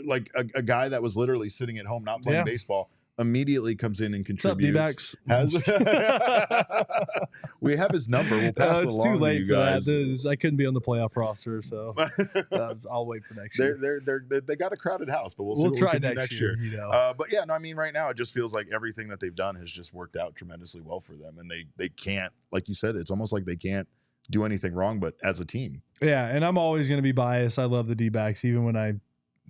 like a guy that was literally sitting at home not playing baseball immediately comes in and contributes. What's up, D-backs? We have his number. We'll pass it along. It's too late to you for guys. that. I couldn't be on the playoff roster, so I'll wait for next year. They got a crowded house, but we'll try next year. But right now it just feels like everything that they've done has just worked out tremendously well for them, and they can't, like you said, it's almost like they can't do anything wrong, but as a team. Yeah, and I'm always going to be biased. I love the D-backs, even when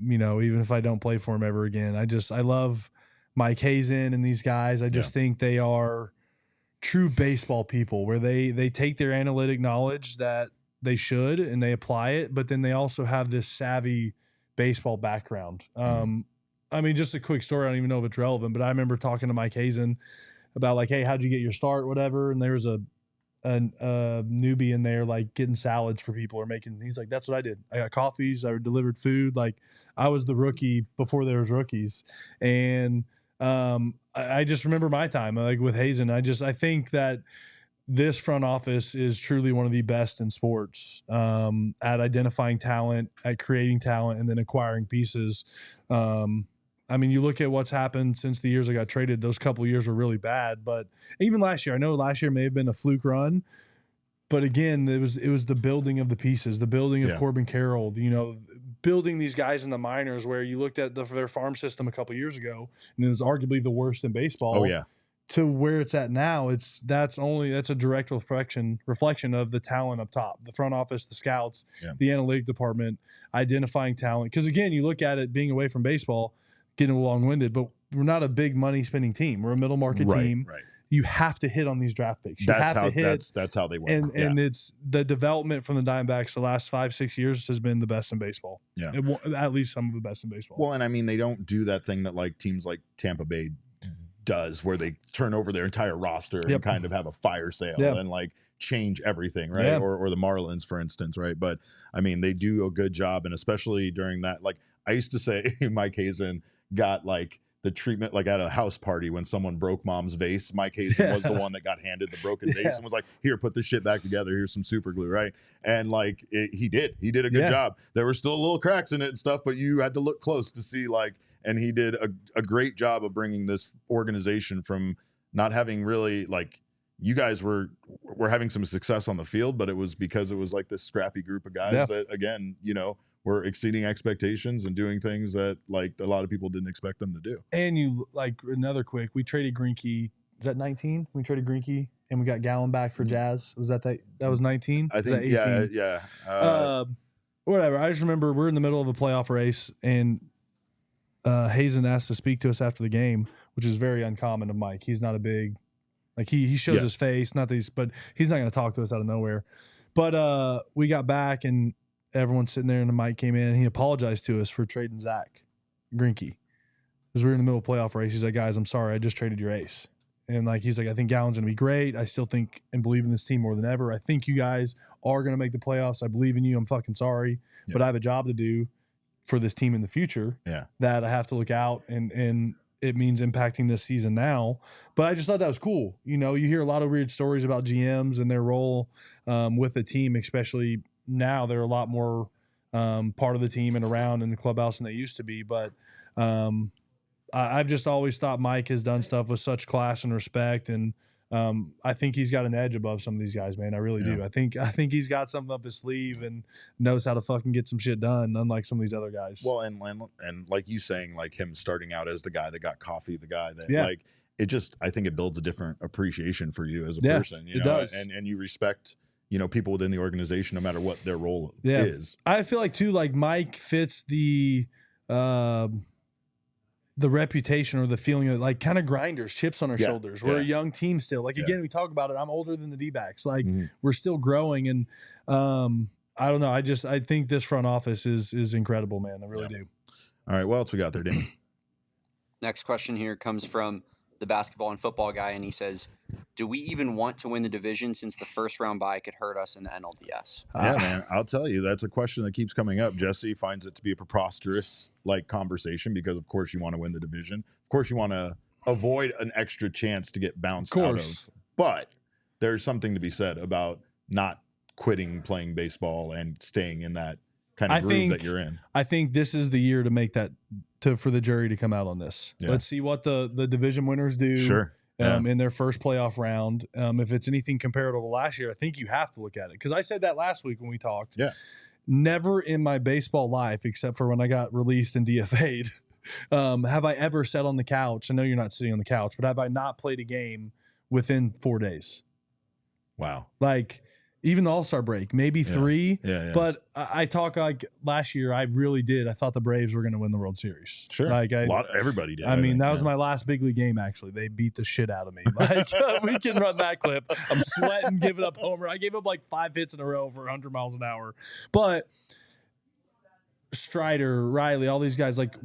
even if I don't play for them ever again. I love Mike Hazen and these guys. I just think they are true baseball people, where they take their analytic knowledge that they should and they apply it, but then they also have this savvy baseball background. Just a quick story. I don't even know if it's relevant, but I remember talking to Mike Hazen about like, hey, how'd you get your start, whatever, and there was a newbie in there like getting salads for people or making, he's like, that's what I did. I got coffees, I delivered food. Like I was the rookie before there was rookies. And I just remember my time like with Hazen. I think that this front office is truly one of the best in sports at identifying talent, at creating talent, and then acquiring pieces. You look at what's happened since the years I got traded. Those couple of years were really bad, but even last year, I know last year may have been a fluke run, but again, it was the building of the pieces, the building of Corbin Carroll, building these guys in the minors, where you looked at their farm system a couple of years ago, and it was arguably the worst in baseball. Oh yeah. To where it's at now, that's a direct reflection of the talent up top, the front office, the scouts, the analytic department, identifying talent. Because again, you look at it being away from baseball, getting long-winded, but we're not a big money spending team. We're a middle market team. Right. You have to hit on these draft picks. That's how they work. And it's the development from the Diamondbacks the last 5-6 years has been the best in baseball. Yeah. At least some of the best in baseball. Well, and they don't do that thing that like teams like Tampa Bay does, where they turn over their entire roster and kind of have a fire sale and like change everything, right? Or the Marlins, for instance, right? But they do a good job, and especially during that, like I used to say, Mike Hazen got like the treatment like at a house party when someone broke mom's vase. Mike Hazen was the one that got handed the broken vase and was like, here, put this shit back together. Here's some super glue, right? And like he did a good job. There were still little cracks in it and stuff, but you had to look close to see like, and he did a great job of bringing this organization from not having really like, you guys were having some success on the field, but it was because it was like this scrappy group of guys that, again, were exceeding expectations and doing things that like a lot of people didn't expect them to do. And you like another quick, we traded Greinke. Is that 19? We traded Greinke and we got Gallen back for Jazz. Was that was 19? I think, yeah. Whatever. I just remember we're in the middle of a playoff race and Hazen asked to speak to us after the game, which is very uncommon of Mike. He's not a big, like he shows his face, not these, but he's not going to talk to us out of nowhere. But we got back and everyone's sitting there and the mic came in and he apologized to us for trading Zach Greinke. Because we were in the middle of playoff race. He's like, guys, I'm sorry. I just traded your ace. And like, he's like, I think Gallen's going to be great. I still think and believe in this team more than ever. I think you guys are going to make the playoffs. I believe in you. I'm fucking sorry, but I have a job to do. for this team in the future. Yeah. That I have to look out, and it means impacting this season now. But I just thought that was cool. You know, you hear a lot of weird stories about GMs and their role with the team, especially now. They're a lot more part of the team and around in the clubhouse than they used to be. But I've just always thought Mike has done stuff with such class and respect, and I think he's got an edge above some of these guys, man. I really do. I think he's got something up his sleeve and knows how to fucking get some shit done, unlike some of these other guys. Well, and like you saying, like him starting out as the guy that got coffee, the guy that like it just, I think it builds a different appreciation for you as a person. You know, does. And you respect, you know, people within the organization no matter what their role is. I feel like too, like Mike fits the reputation or the feeling of like kind of grinders, chips on our shoulders. We're a young team still. Like, again, we talk about it. I'm older than the D-backs. Like we're still growing. And I don't know. I think this front office is incredible, man. I really do. All right. What else we got there, Damon? Next question here comes from the basketball and football guy. And he says, do we even want to win the division since the first round bye could hurt us in the NLDS? Yeah, man. I'll tell you, that's a question that keeps coming up. Jesse finds it to be a preposterous conversation because, of course, you want to win the division. Of course, you want to avoid an extra chance to get bounced out of. But there's something to be said about not quitting playing baseball and staying in that kind of groove that you're in. I think this is the year to make that for the jury to come out on this. Yeah. Let's see what the division winners do. Sure. In their first playoff round. If it's anything comparable to last year, I think you have to look at it. Because I said that last week when we talked. Yeah. Never in my baseball life, except for when I got released and DFA'd, have I ever sat on the couch. I know you're not sitting on the couch, but have I not played a game within 4 days? Wow. Like, even the All-Star break, maybe 3. Yeah. But I talk like last year, I really did. I thought the Braves were going to win the World Series. Sure. Like everybody did. I mean, that was my last big league game, actually. They beat the shit out of me. Like, we can run that clip. I'm sweating, giving up homer. I gave up like 5 hits in a row for 100 miles an hour. But Strider, Riley, all these guys, like,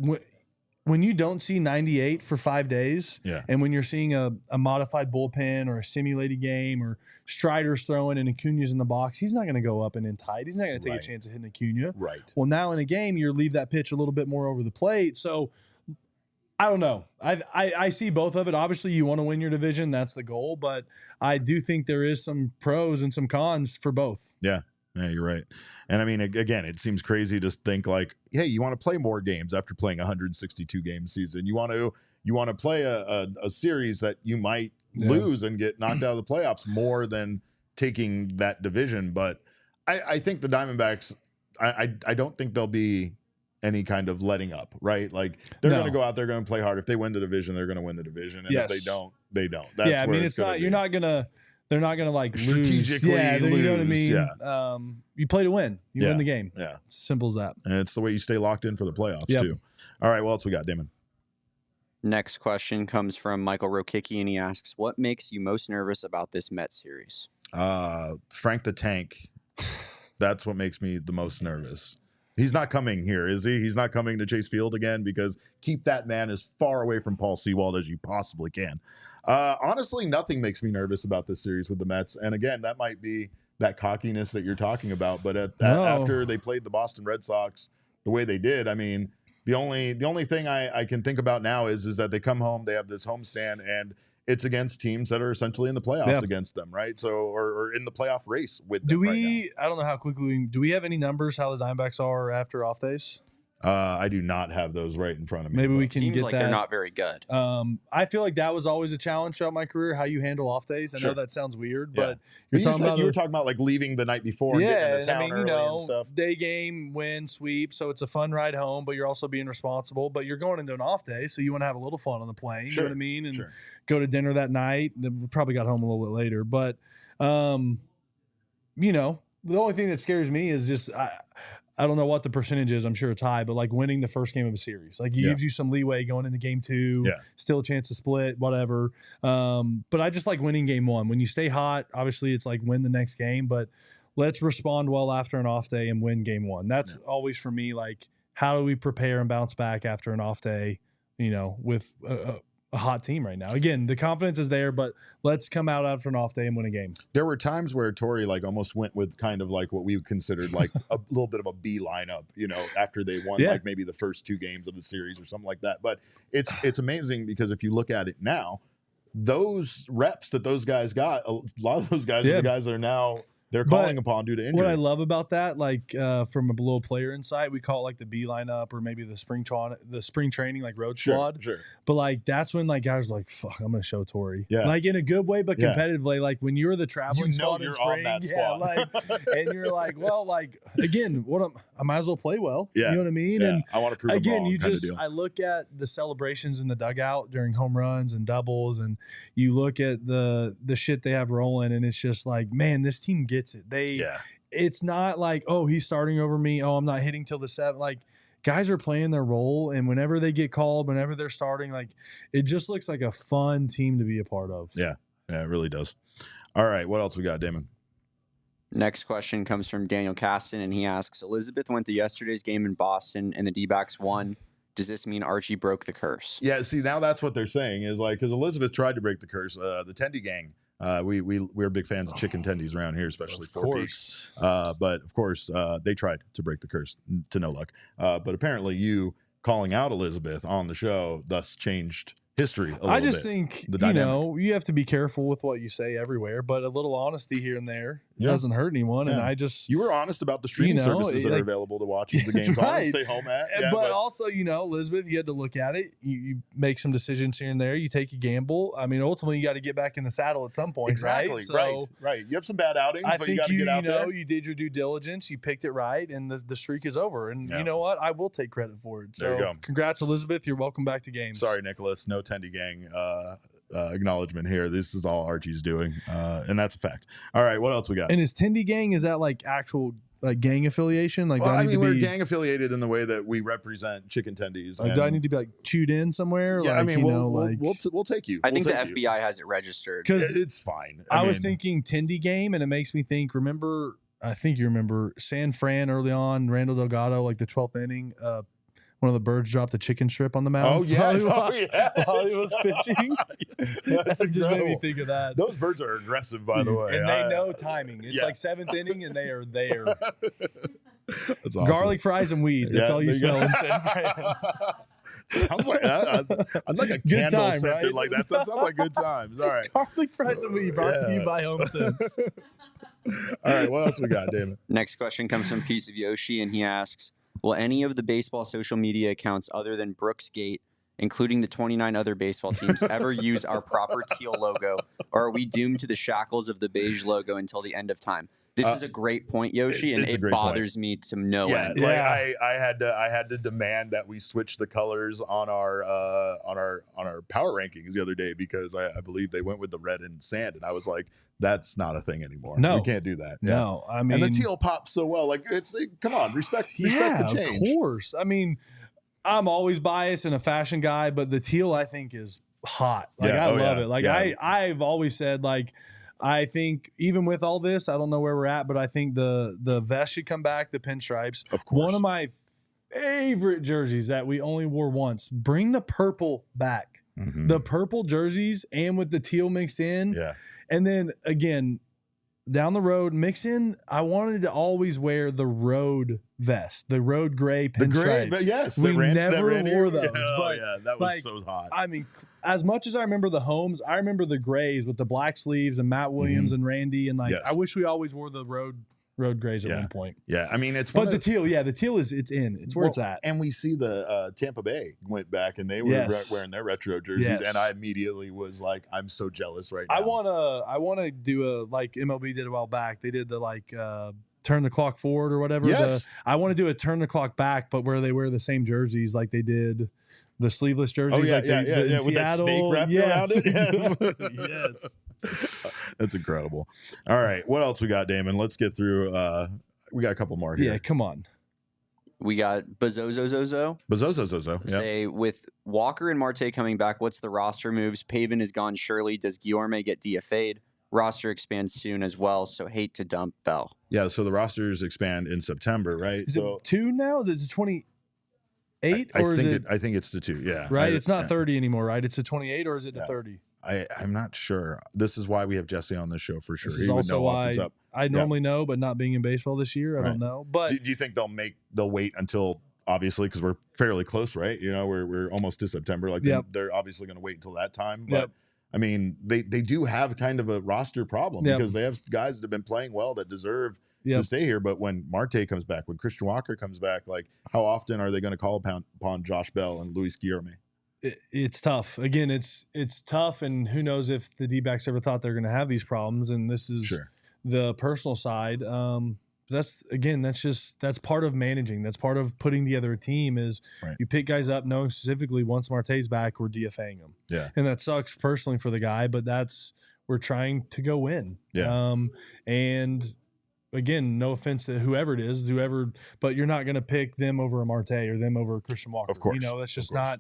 when you don't see 98 for 5 days, and when you're seeing a modified bullpen or a simulated game or Strider's throwing and Acuna's in the box, he's not going to go up and in tight. He's not going to take a chance of hitting Acuna. Right. Well, now in a game, you leave that pitch a little bit more over the plate. So I don't know. I see both of it. Obviously, you want to win your division. That's the goal. But I do think there is some pros and some cons for both. Yeah. Yeah, you're right. And I mean, again, it seems crazy to think like, hey, you want to play more games after playing a 162 game season. You want to play a series that you might lose and get knocked out of the playoffs more than taking that division. But I think the Diamondbacks, I don't think there'll be any kind of letting up, right? Like they're going to go out, they're going to play hard. If they win the division, they're going to win the division. And if they don't, they don't. That's I mean, it's not, you're not going to, they're not going to like strategically lose. You know what I mean? Yeah. You play to win. You win the game. Yeah. It's simple as that. And it's the way you stay locked in for the playoffs too. All right. What else we got, Damon? Next question comes from Michael Rokicki, and he asks, what makes you most nervous about this Mets series? Frank the Tank. That's what makes me the most nervous. He's not coming here, is he? He's not coming to Chase Field again, because keep that man as far away from Paul Sewald as you possibly can. Honestly, nothing makes me nervous about this series with the Mets. And again, that might be that cockiness that you're talking about. But after they played the Boston Red Sox the way they did, I mean, the only thing I can think about now is that they come home, they have this homestand, and it's against teams that are essentially in the playoffs against them, right? So, or in the playoff race with them. I don't know how quickly do we have any numbers how the Diamondbacks are after off days? I do not have those right in front of me. Maybe we can Seems get like that. They're not very good. I feel like that was always a challenge throughout my career, how you handle off days. I know that sounds weird, but you were talking about like leaving the night before and getting into town early and stuff. Day game, win, sweep, so it's a fun ride home, but you're also being responsible. But you're going into an off day, so you want to have a little fun on the plane. You know what I mean? And go to dinner that night. We probably got home a little bit later, but the only thing that scares me is just I don't know what the percentage is. I'm sure it's high, but like winning the first game of a series, like gives you some leeway going into game 2, still a chance to split, whatever. But I just like winning game 1. When you stay hot, obviously it's like win the next game, but let's respond well after an off day and win game 1. That's always for me. Like, how do we prepare and bounce back after an off day, with a hot team right now. Again, the confidence is there, but let's come out after an off day and win a game. There were times where Torey like almost went with kind of like what we considered like a little bit of a B lineup, you know, after they won like maybe the first 2 games of the series or something like that. But it's amazing because if you look at it now, those reps that those guys got, a lot of those guys are the guys that are now they're calling upon due to injury. What I love about that, like from a little player insight, we call it like the B lineup or maybe the spring training, like road squad. Sure. But like that's when like guys are like, fuck, I'm gonna show Torey. Yeah. Like in a good way, but competitively. Like when you're the traveling squad you're in spring, on that squad. like and you're like, well, like again, I might as well play well. Yeah. You know what I mean? Yeah. And I want to prove again, them wrong, I look at the celebrations in the dugout during home runs and doubles, and you look at the shit they have rolling, and it's just like, man, this team gets it. It's not like, oh, he's starting over me. Oh, I'm not hitting till the 7th. Like, guys are playing their role, and whenever they get called, whenever they're starting, like, it just looks like a fun team to be a part of. Yeah, it really does. All right, what else we got, Damon? Next question comes from Daniel Caston, and he asks, Elizabeth went to yesterday's game in Boston, and the D-backs won. Does this mean Archie broke the curse? Yeah, see, now that's what they're saying is like, because Elizabeth tried to break the curse. The Tendy gang. We're big fans of chicken tendies around here, especially Four Peaks. But of course, they tried to break the curse to no luck. But apparently, you calling out Elizabeth on the show thus changed history a little bit. I just think, you have to be careful with what you say everywhere, but a little honesty here and there doesn't hurt anyone. And I just... You were honest about the streaming services that are available to watch the games on and stay home at. Yeah, but also, Elizabeth, you had to look at it. You make some decisions here and there. You take a gamble. I mean, ultimately, you got to get back in the saddle at some point, exactly, right? So, right. You have some bad outings, but you got to get out there. You did your due diligence. You picked it right, and the streak is over. And you know what? I will take credit for it. So, there you go. Congrats, Elizabeth. You're welcome back to games. Sorry, Nicholas. No Tendy gang acknowledgement here. This is all Archie's doing, and that's a fact. All right, what else we got? And is Tendy gang, is that like actual like gang affiliation? Like, well, I mean, we're gang affiliated in the way that we represent chicken tendies. Like, do I need to be like chewed in somewhere? Yeah, like, I mean, we'll take you. I think the FBI has it registered. Because it's fine. I was thinking Tendy game, and it makes me think. I think you remember San Fran early on, Randall Delgado, like the 12th inning. One of the birds dropped a chicken strip on the mound. Oh, yes. While he was pitching. That just made me think of that. Those birds are aggressive, by the way. And they know timing. It's like 7th inning, and they are there. That's awesome. Garlic fries and weed. That's all you smell in San Fran. Sounds like that. I'd like a good candle time, scented right? like that. That sounds like good times. All right. Garlic fries and weed brought to you by Home Sense. All right. What else we got, Damon? Next question comes from Piece of Yoshi, and he asks, will any of the baseball social media accounts other than Brooksgate, including the 29 other baseball teams, ever use our proper teal logo, or are we doomed to the shackles of the beige logo until the end of time? This is a great point, Yoshi, and it bothers me to no end. Like I had to demand that we switch the colors on our power rankings the other day because I believe they went with the red and sand, and I was like, that's not a thing anymore. No, we can't do that. No, I mean, and the teal pops so well. Like come on, respect the change. Of course. I mean, I'm always biased and a fashion guy, but the teal I think is hot. Like I love it. Like I've always said, like, I think even with all this, I don't know where we're at, but I think the vest should come back, the pinstripes. Of course. One of my favorite jerseys that we only wore once. Bring the purple back. Mm-hmm. The purple jerseys and with the teal mixed in. Yeah. And then again, down the road, mix in. I wanted to always wear the road vest, the road gray pinstripes. But yes, we never wore those. That was so hot. I mean, as much as I remember the homes, I remember the grays with the black sleeves and Matt Williams and Randy, and I wish we always wore the road grays at one point. Yeah, I mean, the teal, the teal it's in. It's where it's at. And we see the Tampa Bay went back and they were wearing their retro jerseys, and I immediately was like, I'm so jealous right now. I wanna do a like MLB did a while back. They did the turn the clock forward or whatever. Yes. I want to do a turn the clock back, but where they wear the same jerseys like they did the sleeveless jerseys. Oh, like in with that snake wrapped around it. Yes. That's incredible. All right. What else we got, Damon? Let's get through. We got a couple more here. Yeah, come on. We got Bazozo. Yep. Say, with Walker and Marte coming back, what's the roster moves? Pavin is gone, surely. Does Guillorme get DFA'd? Roster expands soon as well, so hate to dump Bell. Yeah, so the rosters expand in September, right? Is it 2 now? Is it 28 8 I or is think it? I think it's the 2. Yeah. Right. It's not 30 anymore, right? It's a 28 or is it a 30? I'm not sure. This is why we have Jesse on this show for sure. This is also why I normally know, but not being in baseball this year, I don't know. But do you think they'll wait until, obviously, because we're fairly close, right? You know, we're almost to September. Like they're obviously going to wait until that time. But I mean, they do have kind of a roster problem because they have guys that have been playing well that deserve to stay here. But when Marte comes back, when Christian Walker comes back, like how often are they going to call upon Josh Bell and Luis Guillorme? It's tough. Again, it's tough, and who knows if the D-backs ever thought they're going to have these problems. And this is the personal side. That's part of managing. That's part of putting together a team. Is you pick guys up knowing specifically once Marte's back, we're DFAing them. Yeah, and that sucks personally for the guy, but we're trying to go win. Yeah, and again, no offense to whoever it is, but you're not going to pick them over a Marte or them over a Christian Walker. Of course. You know, that's just not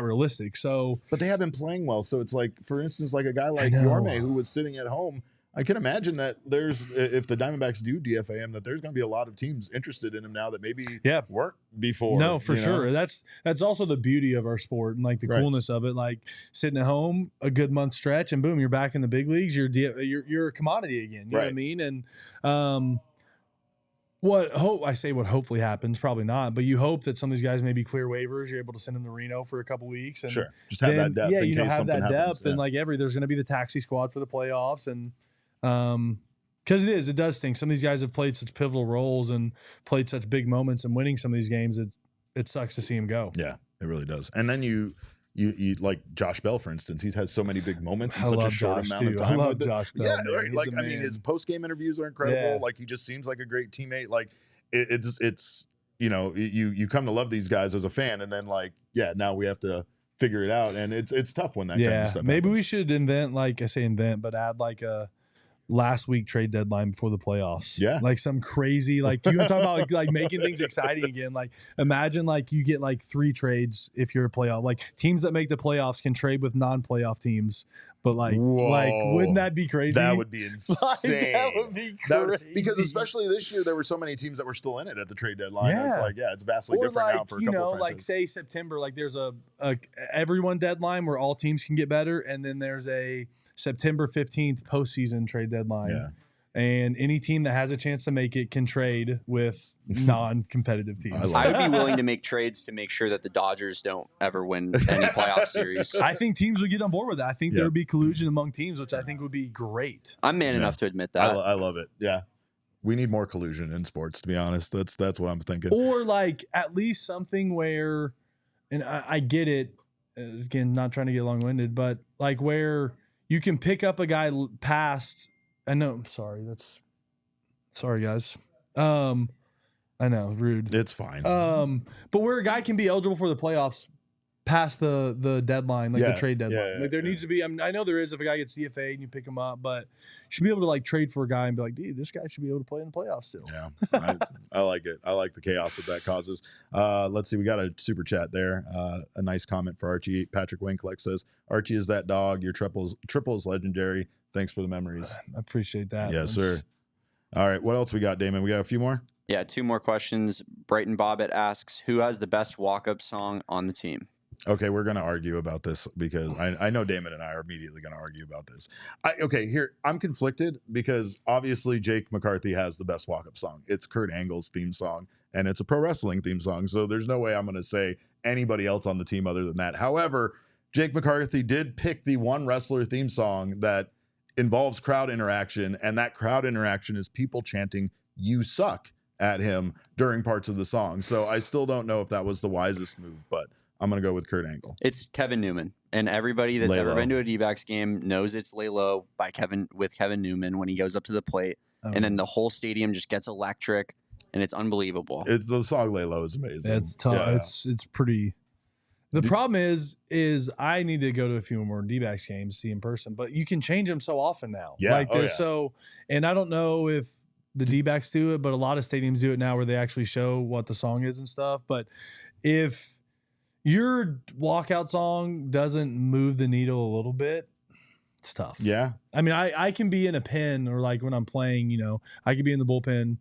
realistic. So, but they have been playing well. So it's like, for instance, like a guy like Guillorme who was sitting at home, I can imagine that if the Diamondbacks do DFA him, that there's going to be a lot of teams interested in him now that maybe weren't before. No, for sure. That's also the beauty of our sport and like the coolness of it. Like sitting at home a good month stretch and boom, you're back in the big leagues. You're a commodity again. You know what I mean? And what hopefully happens, probably not, but you hope that some of these guys maybe clear waivers. You're able to send them to Reno for a couple weeks and just have that depth. Yeah, have that depth and like there's going to be the taxi squad for the playoffs and. Because it does stink. Some of these guys have played such pivotal roles and played such big moments and winning some of these games. It sucks to see him go. Yeah, it really does. And then you like Josh Bell, for instance. He's had so many big moments in such a short amount of time. I love Josh Bell. Yeah, right. Like I mean, his post game interviews are incredible. Yeah. Like he just seems like a great teammate. Like it's you know you come to love these guys as a fan, and then like now we have to figure it out, and it's tough when that kind of stuff. Maybe happens. We should but add like a last week trade deadline before the playoffs. Yeah. Like some crazy, like you want to talk about like making things exciting again. Like imagine like you get like 3 trades if you're a playoff. Like teams that make the playoffs can trade with non-playoff teams. But like wouldn't that be crazy? That would be insane. That would be crazy. Because especially this year, there were so many teams that were still in it at the trade deadline. Yeah. It's like, it's vastly different now for a couple of like say September, like there's a everyone deadline where all teams can get better. And then there's a September 15th postseason trade deadline. Yeah. And any team that has a chance to make it can trade with non-competitive teams. I would be willing to make trades to make sure that the Dodgers don't ever win any playoff series. I think teams would get on board with that. I think there would be collusion among teams, which I think would be great. I'm man enough to admit that. I love it. Yeah. We need more collusion in sports, to be honest. That's what I'm thinking. Or like at least something where, and I get it, again, not trying to get long-winded, but like where you can pick up a guy past – I know. I'm sorry. Sorry, guys. I know. Rude. It's fine. But where a guy can be eligible for the playoffs past the deadline, like the trade deadline. Like there needs to be. I mean, I know there is if a guy gets DFA and you pick him up, but you should be able to like trade for a guy and be like, dude, this guy should be able to play in the playoffs still. Yeah, I like it. I like the chaos that causes. Let's see. We got a super chat there. A nice comment for Archie. Patrick Winkleck says, "Archie is that dog. Your triple is legendary. Thanks for the memories." I appreciate that. Yes, sir. All right. What else we got, Damon? We got a few more? Yeah, 2 more questions. Brighton Bobbitt asks, who has the best walk-up song on the team? Okay, we're going to argue about this because I know Damon and I are immediately going to argue about this. I'm conflicted because obviously Jake McCarthy has the best walk-up song. It's Kurt Angle's theme song, and it's a pro wrestling theme song, so there's no way I'm going to say anybody else on the team other than that. However, Jake McCarthy did pick the one wrestler theme song that involves crowd interaction, and that crowd interaction is people chanting "You suck" at him during parts of the song. So I still don't know if that was the wisest move, but I'm going to go with Kurt Angle. It's Kevin Newman, and everybody that's ever been to a D-backs game knows it's Lay Low with Kevin Newman when he goes up to the plate, and then the whole stadium just gets electric, and it's unbelievable. The song Lay Low is amazing. It's tough. Yeah. It's pretty. The problem is I need to go to a few more D-backs games, see in person, but you can change them so often now. Yeah. Like they're so, and I don't know if the D-backs do it, but a lot of stadiums do it now where they actually show what the song is and stuff. But if your walkout song doesn't move the needle a little bit, it's tough. Yeah. I mean, I can be in a pen or like when I'm playing, I could be in the bullpen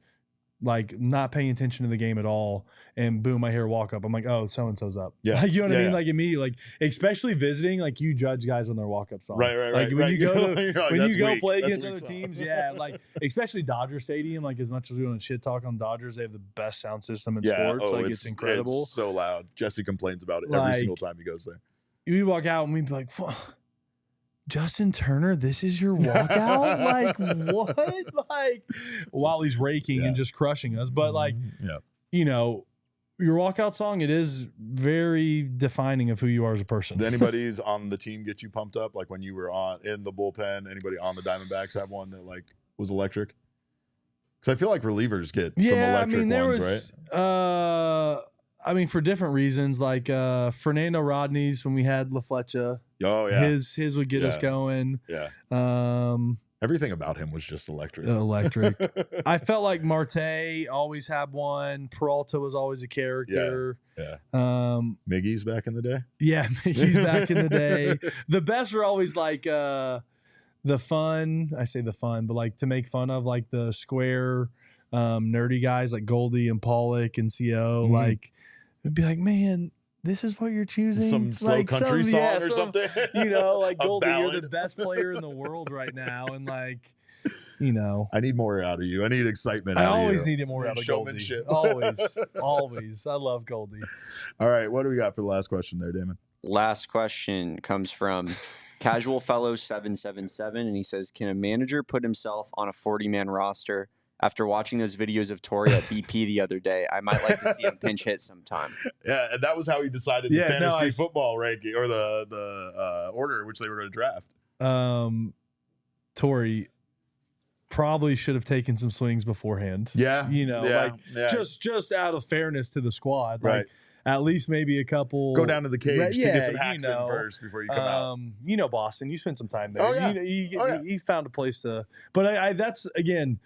like not paying attention to the game at all, and boom, I hear a walk up. I'm like, oh, so and so's up. Yeah, you know what I mean. Like immediately, like especially visiting, like you judge guys on their walk up song. Right. Like when you go to when you go play against other song. teams, like especially Dodger Stadium. Like as much as we want to shit talk on Dodgers, they have the best sound system in sports. Like it's incredible. It's so loud. Jesse complains about it every single time he goes there. We walk out and we'd be like, Justin Turner, this is your walkout? Like, what? Like, while he's raking and just crushing us. But, like, you know, your walkout song, it is very defining of who you are as a person. Did anybody's on the team get you pumped up? Like, when you were in the bullpen, anybody on the Diamondbacks have one that, like, was electric? Because I feel like relievers get some electric ones, right? I mean, for different reasons, like Fernando Rodney's when we had La Flecha. Oh yeah, his would get us going. Yeah. Everything about him was just electric. I felt like Marte always had one. Peralta was always a character. Yeah. Miggy's back in the day. Yeah, Miggy's back in the day. The best were always like the fun. I say the fun, but like to make fun of like the square nerdy guys like Goldie and Pollock and CO. Like it'd be like, man, this is what you're choosing? Some slow country song or something? You know, like Goldie, you're the best player in the world right now. And like, you know. I need more out of you. I need excitement out of you. I always needed more out of showmanship. Goldie. Always. I love Goldie. All right. What do we got for the last question there, Damon? Last question comes from Casual Fellow 777, and he says, can a manager put himself on a 40-man roster? After watching those videos of Torey at BP the other day, I might like to see him pinch hit sometime. Yeah, and that was how he decided the fantasy football ranking or the order in which they were going to draft. Torey probably should have taken some swings beforehand. Yeah, you know, just out of fairness to the squad, right? Like, at least maybe a couple. Go down to the cage to get some hacks in first before you come out. You know, Boston, you spent some time there. Oh, yeah. He found a place to. But I that's again.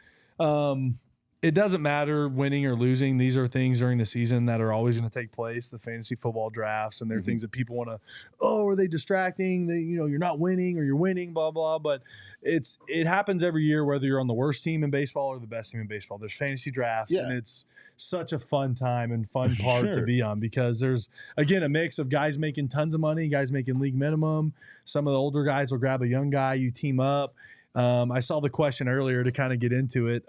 It doesn't matter winning or losing. These are things during the season that are always going to take place. The fantasy football drafts, and they're things that people want to. Oh, are they distracting? You're not winning or you're winning. Blah blah. But it happens every year, whether you're on the worst team in baseball or the best team in baseball. There's fantasy drafts, and it's such a fun time and fun part to be on because there's again a mix of guys making tons of money, guys making league minimum. Some of the older guys will grab a young guy. You team up. I saw the question earlier to kind of get into it.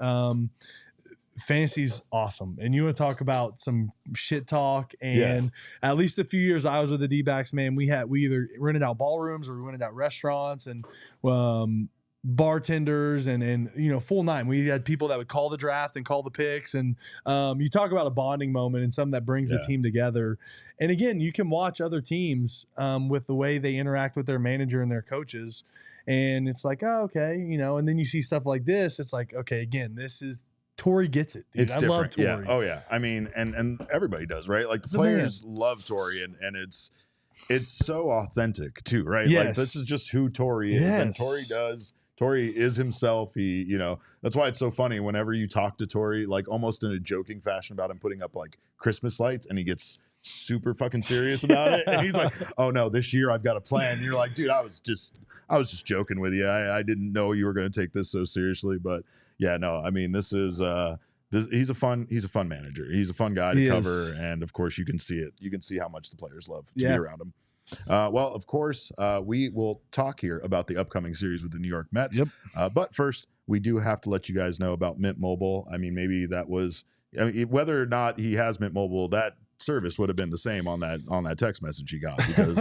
Fantasy's awesome. And you want to talk about some shit talk. And at least a few years I was with the D-backs, man, we either rented out ballrooms or we rented out restaurants and bartenders and full nine. We had people that would call the draft and call the picks. And you talk about a bonding moment and something that brings the team together. And again, you can watch other teams with the way they interact with their manager and their coaches. And it's like, oh, okay, and then you see stuff like this. It's like, okay, again, this is Torey gets it. Dude. I love Torey. Yeah. Oh yeah. I mean, and everybody does, right? Like the players love Torey, and it's so authentic too, right? Yes. Like this is just who Torey is, and Torey is himself. He, that's why it's so funny whenever you talk to Torey, like almost in a joking fashion about him putting up like Christmas lights, and he gets super fucking serious about it, and he's like, "Oh no, this year I've got a plan." And you're like, "Dude, I was just joking with you. I didn't know you were going to take this so seriously." But yeah, no, I mean, this is he's a fun manager. He's a fun guy to cover, and of course, you can see it. You can see how much the players love to be around him. Well, of course, we will talk here about the upcoming series with the New York Mets. Yep. But first, we do have to let you guys know about Mint Mobile. I mean, maybe that was whether or not he has Mint Mobile, that service would have been the same on that text message he got, because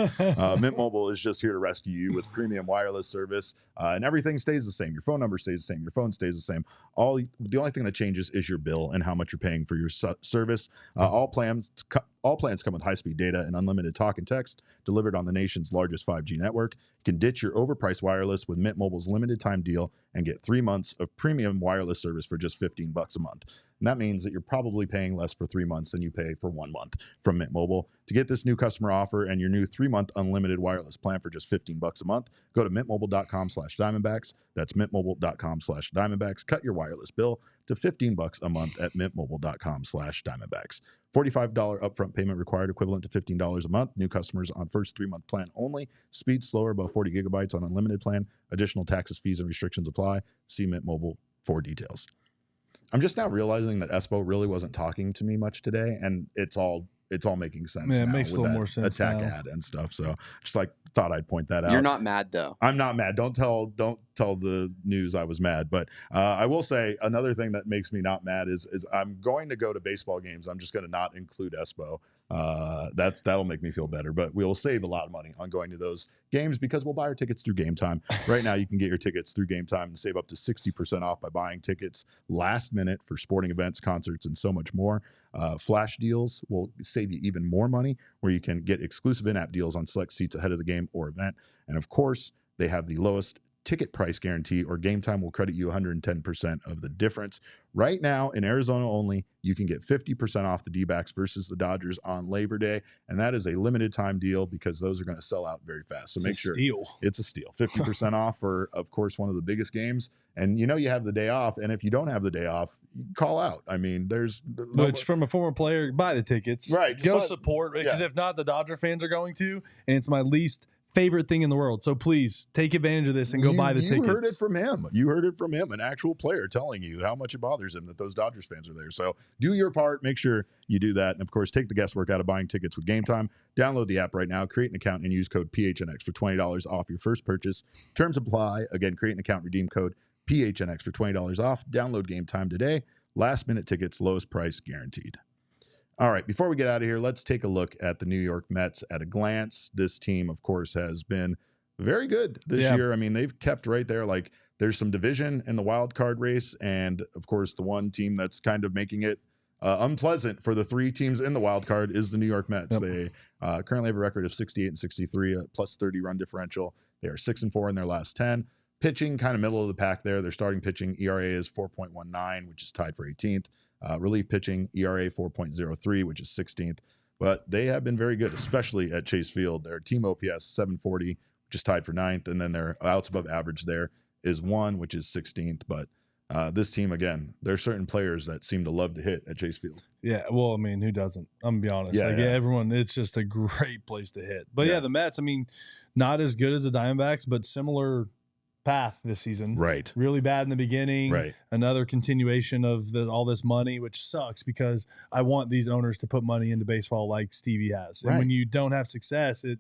Mint Mobile is just here to rescue you with premium wireless service, and everything stays the same. Your phone number stays the same. Your phone stays the same. The only thing that changes is your bill and how much you're paying for your service. All plans come with high-speed data and unlimited talk and text delivered on the nation's largest 5G network. You can ditch your overpriced wireless with Mint Mobile's limited time deal and get 3 months of premium wireless service for just $15 a month. And that means that you're probably paying less for 3 months than you pay for 1 month from Mint Mobile. To get this new customer offer and your new 3-month unlimited wireless plan for just $15 a month, go to mintmobile.com/Diamondbacks. That's mintmobile.com/Diamondbacks. Cut your wireless bill to $15 a month at mintmobile.com/Diamondbacks. $45 upfront payment required, equivalent to $15 a month. New customers on first 3-month plan only. Speed slower, above 40 gigabytes on unlimited plan. Additional taxes, fees, and restrictions apply. See Mint Mobile for details. I'm just now realizing that Espo really wasn't talking to me much today, and it's all making sense. Yeah, it now makes a with little that more sense attack now. ad and stuff. So just like thought I'd point that out. You're not mad though. I'm not mad. Don't tell the news I was mad. But I will say another thing that makes me not mad is I'm going to go to baseball games. I'm just going to not include Espo. That'll make me feel better. But we'll save a lot of money on going to those games because we'll buy our tickets through Game Time. Right now, you can get your tickets through Game Time and save up to 60% off by buying tickets last minute for sporting events, concerts, and so much more. Flash deals will save you even more money, where you can get exclusive in-app deals on select seats ahead of the game or event. And of course, they have the lowest ticket price guarantee, or Game Time will credit you 110% of the difference. Right now, in Arizona only, you can get 50% off the D-backs versus the Dodgers on Labor Day, and that is a limited time deal because those are going to sell out very fast. So make sure it's a steal. 50% off for, of course, one of the biggest games. And you have the day off, and if you don't have the day off, call out. I mean, which from a former player, buy the tickets. Right. Go support, because if not, the Dodger fans are going to, and it's my least favorite thing in the world. So please take advantage of this and go buy the tickets. You heard it from him. You heard it from him, an actual player telling you how much it bothers him that those Dodgers fans are there. So do your part. Make sure you do that. And of course, take the guesswork out of buying tickets with Game Time. Download the app right now, create an account, and use code PHNX for $20 off your first purchase. Terms apply. Again, create an account, redeem code PHNX for $20 off. Download Game Time today. Last minute tickets, lowest price guaranteed. All right, before we get out of here, let's take a look at the New York Mets at a glance. This team, of course, has been very good this year. I mean, they've kept right there. Like, there's some division in the wild card race, and of course, the one team that's kind of making it unpleasant for the three teams in the wild card is the New York Mets. Yep. They currently have a record of 68-63, a plus 30 run differential. They are 6-4 in their last 10. Pitching, kind of middle of the pack there. Their starting pitching ERA is 4.19, which is tied for 18th. Relief pitching, ERA 4.03, which is 16th. But they have been very good, especially at Chase Field. Their team OPS 740, which is tied for 9th. And then their outs above average there is 1, which is 16th. But this team, again, there are certain players that seem to love to hit at Chase Field. Yeah, well, I mean, who doesn't? I'm going to be honest. Everyone, it's just a great place to hit. But the Mets, I mean, not as good as the Diamondbacks, but similar path this season. Right. Really bad in the beginning. Right. Another continuation of all this money, which sucks because I want these owners to put money into baseball like Stevie has. And when you don't have success, it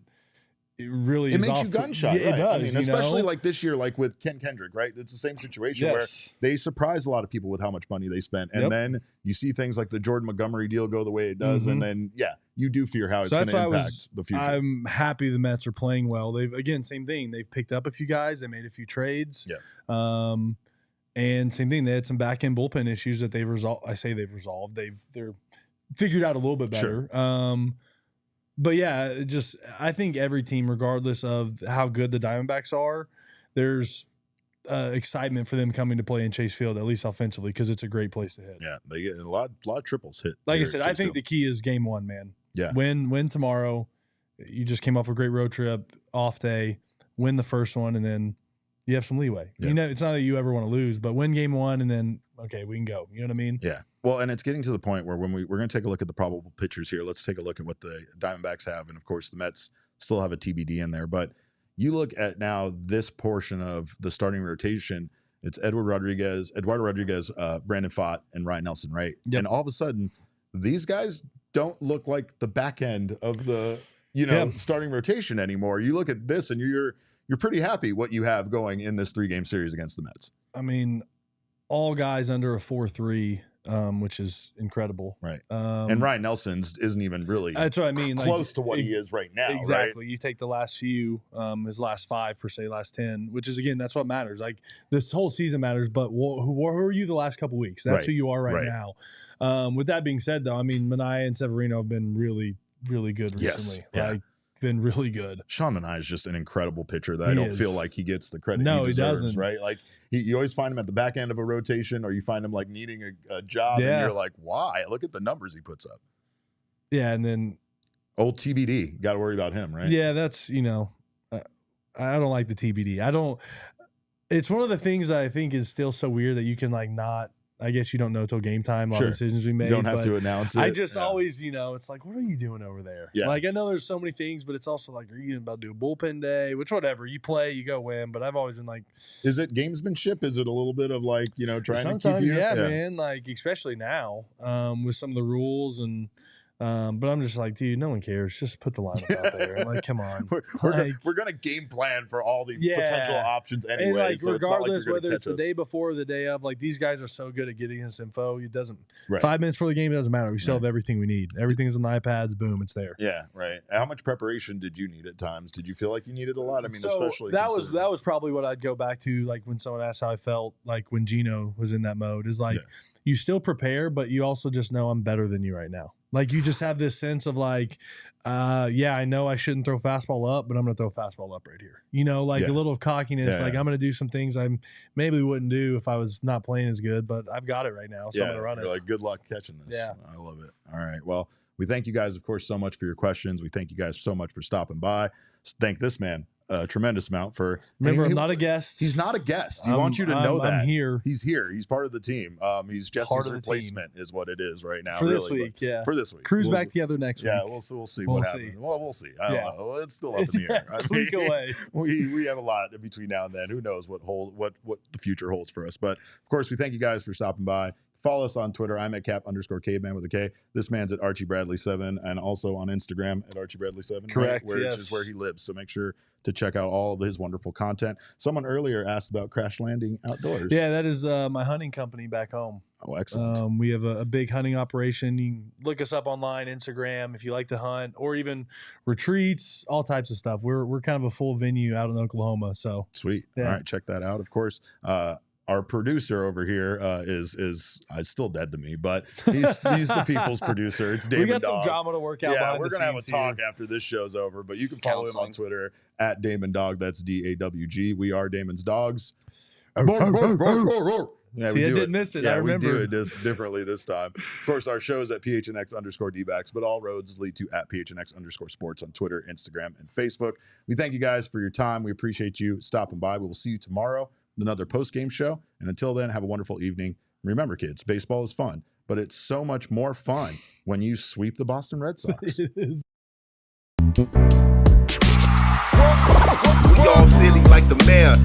really is makes you gunshot. Yeah, it does. I mean, especially like this year, like with Ken Kendrick, right? It's the same situation where they surprise a lot of people with how much money they spent. And then you see things like the Jordan Montgomery deal go the way it does. And then, you do fear how it's going to impact the future. I'm happy the Mets are playing well. They've, again, same thing. They've picked up a few guys. They made a few trades. Yeah. And same thing. They had some back-end bullpen issues that they've resolved. I say they've resolved. They're figured out a little bit better. Sure. But yeah, I think every team, regardless of how good the Diamondbacks are, there's excitement for them coming to play in Chase Field, at least offensively, because it's a great place to hit. Yeah, they get a lot of triples hit. Like I said, I think the key is game one, man. Yeah. Win tomorrow. You just came off a great road trip, off day, win the first one, and then you have some leeway. Yeah. It's not that you ever want to lose, but win game one, and then, okay, we can go. You know what I mean? Yeah. Well, and it's getting to the point where when we're going to take a look at the probable pitchers here, let's take a look at what the Diamondbacks have. And, of course, the Mets still have a TBD in there. But you look at now this portion of the starting rotation, it's Eduardo Rodriguez, Brandon Pfaadt, and Ryan Nelson, right? Yep. And all of a sudden, these guys don't look like the back end of the starting rotation anymore. You look at this and you're pretty happy what you have going in this 3-game series against the Mets. I mean, all guys under a 4.3, which is incredible. Right. And Ryan Nelson's isn't even really that's what I mean, close to what he is right now. Exactly. Right? You take the last few, his last 5 per se, last 10, which is, again, that's what matters. Like, this whole season matters, but who are you the last couple weeks? That's who you are right now. With that being said, though, I mean, Manaea and Severino have been really, really good recently. Yes. Yeah. Like, been really good. Sean Manaea is just an incredible pitcher that I don't feel like he gets the credit he deserves, doesn't. Right? Like, you always find him at the back end of a rotation, or you find him like needing a job, and you're like, why? Look at the numbers he puts up. Yeah, and then old TBD, got to worry about him, right? Yeah, that's, I don't like the TBD. It's one of the things that I think is still so weird that you can like not I guess you don't know till game time all the decisions we made. You don't have to announce it. I just always, it's like, what are you doing over there? Yeah. Like, I know there's so many things, but it's also like, are you about to do a bullpen day? Which, whatever. You play, you go win. But I've always been like. Is it gamesmanship? Is it a little bit of like, trying sometimes, to keep you? Yeah, man. Like, especially now with some of the rules and. But I'm just like, dude, no one cares. Just put the lineup out there. I'm like, come on. We're gonna game plan for all the potential options anyway. And like, so regardless like whether it's the day before or the day of, like these guys are so good at getting us info. It doesn't 5 minutes before the game, it doesn't matter. We still have everything we need. Everything's on the iPads. Boom, it's there. Yeah, right. How much preparation did you need at times? Did you feel like you needed a lot? I mean, especially that was probably what I'd go back to. Like when someone asked how I felt, like when Gino was in that mode, is like you still prepare, but you also just know I'm better than you right now. Like you just have this sense of like, I know I shouldn't throw fastball up, but I'm going to throw fastball up right here. A little of cockiness. Like I'm going to do some things I maybe wouldn't do if I was not playing as good, but I've got it right now. So I'm going to run it. Like, good luck catching this. Yeah. I love it. All right. Well, we thank you guys, of course, so much for your questions. We thank you guys so much for stopping by. Thank this man a tremendous amount for. Remember, I'm not a guest. He's not a guest. He wants you to know that. I'm here. He's here. He's part of the team. He's Jesse's replacement is what it is right now. For this week, For this week. Cruise back together next week. Yeah, we'll see what happens. Well, we'll see. I don't know. It's still up in the air. It's a week away. We have a lot between now and then. Who knows what the future holds for us. But, of course, we thank you guys for stopping by. Follow us on Twitter. I'm at Cap_caveman with a K. This man's at Archie Bradley 7 and also on Instagram at Archie Bradley 7. Correct. Which is where he lives. So make sure to check out all of his wonderful content. Someone earlier asked about Crash Landing Outdoors. Yeah, that is my hunting company back home. Oh, excellent. We have a big hunting operation. You can look us up online, Instagram, if you like to hunt, or even retreats, all types of stuff. We're kind of a full venue out in Oklahoma. So sweet. Yeah. All right, check that out. Of course, our producer over here is still dead to me, but he's the people's producer. It's Damon. We got some drama to work out. Yeah, we're gonna have a talk after this show's over. But you can follow him on Twitter at Damon Dog. That's DAWG. We are Damon's dogs. Yeah, I didn't miss it. Yeah, I remember. We do it differently this time. Of course, our show is at PHNX_DBacks, but all roads lead to at PHNX_sports on Twitter, Instagram, and Facebook. We thank you guys for your time. We appreciate you stopping by. We will see you tomorrow with another post-game show. And until then, have a wonderful evening. Remember, kids, baseball is fun, but it's so much more fun when you sweep the Boston Red Sox. It is. We all silly like the mayor.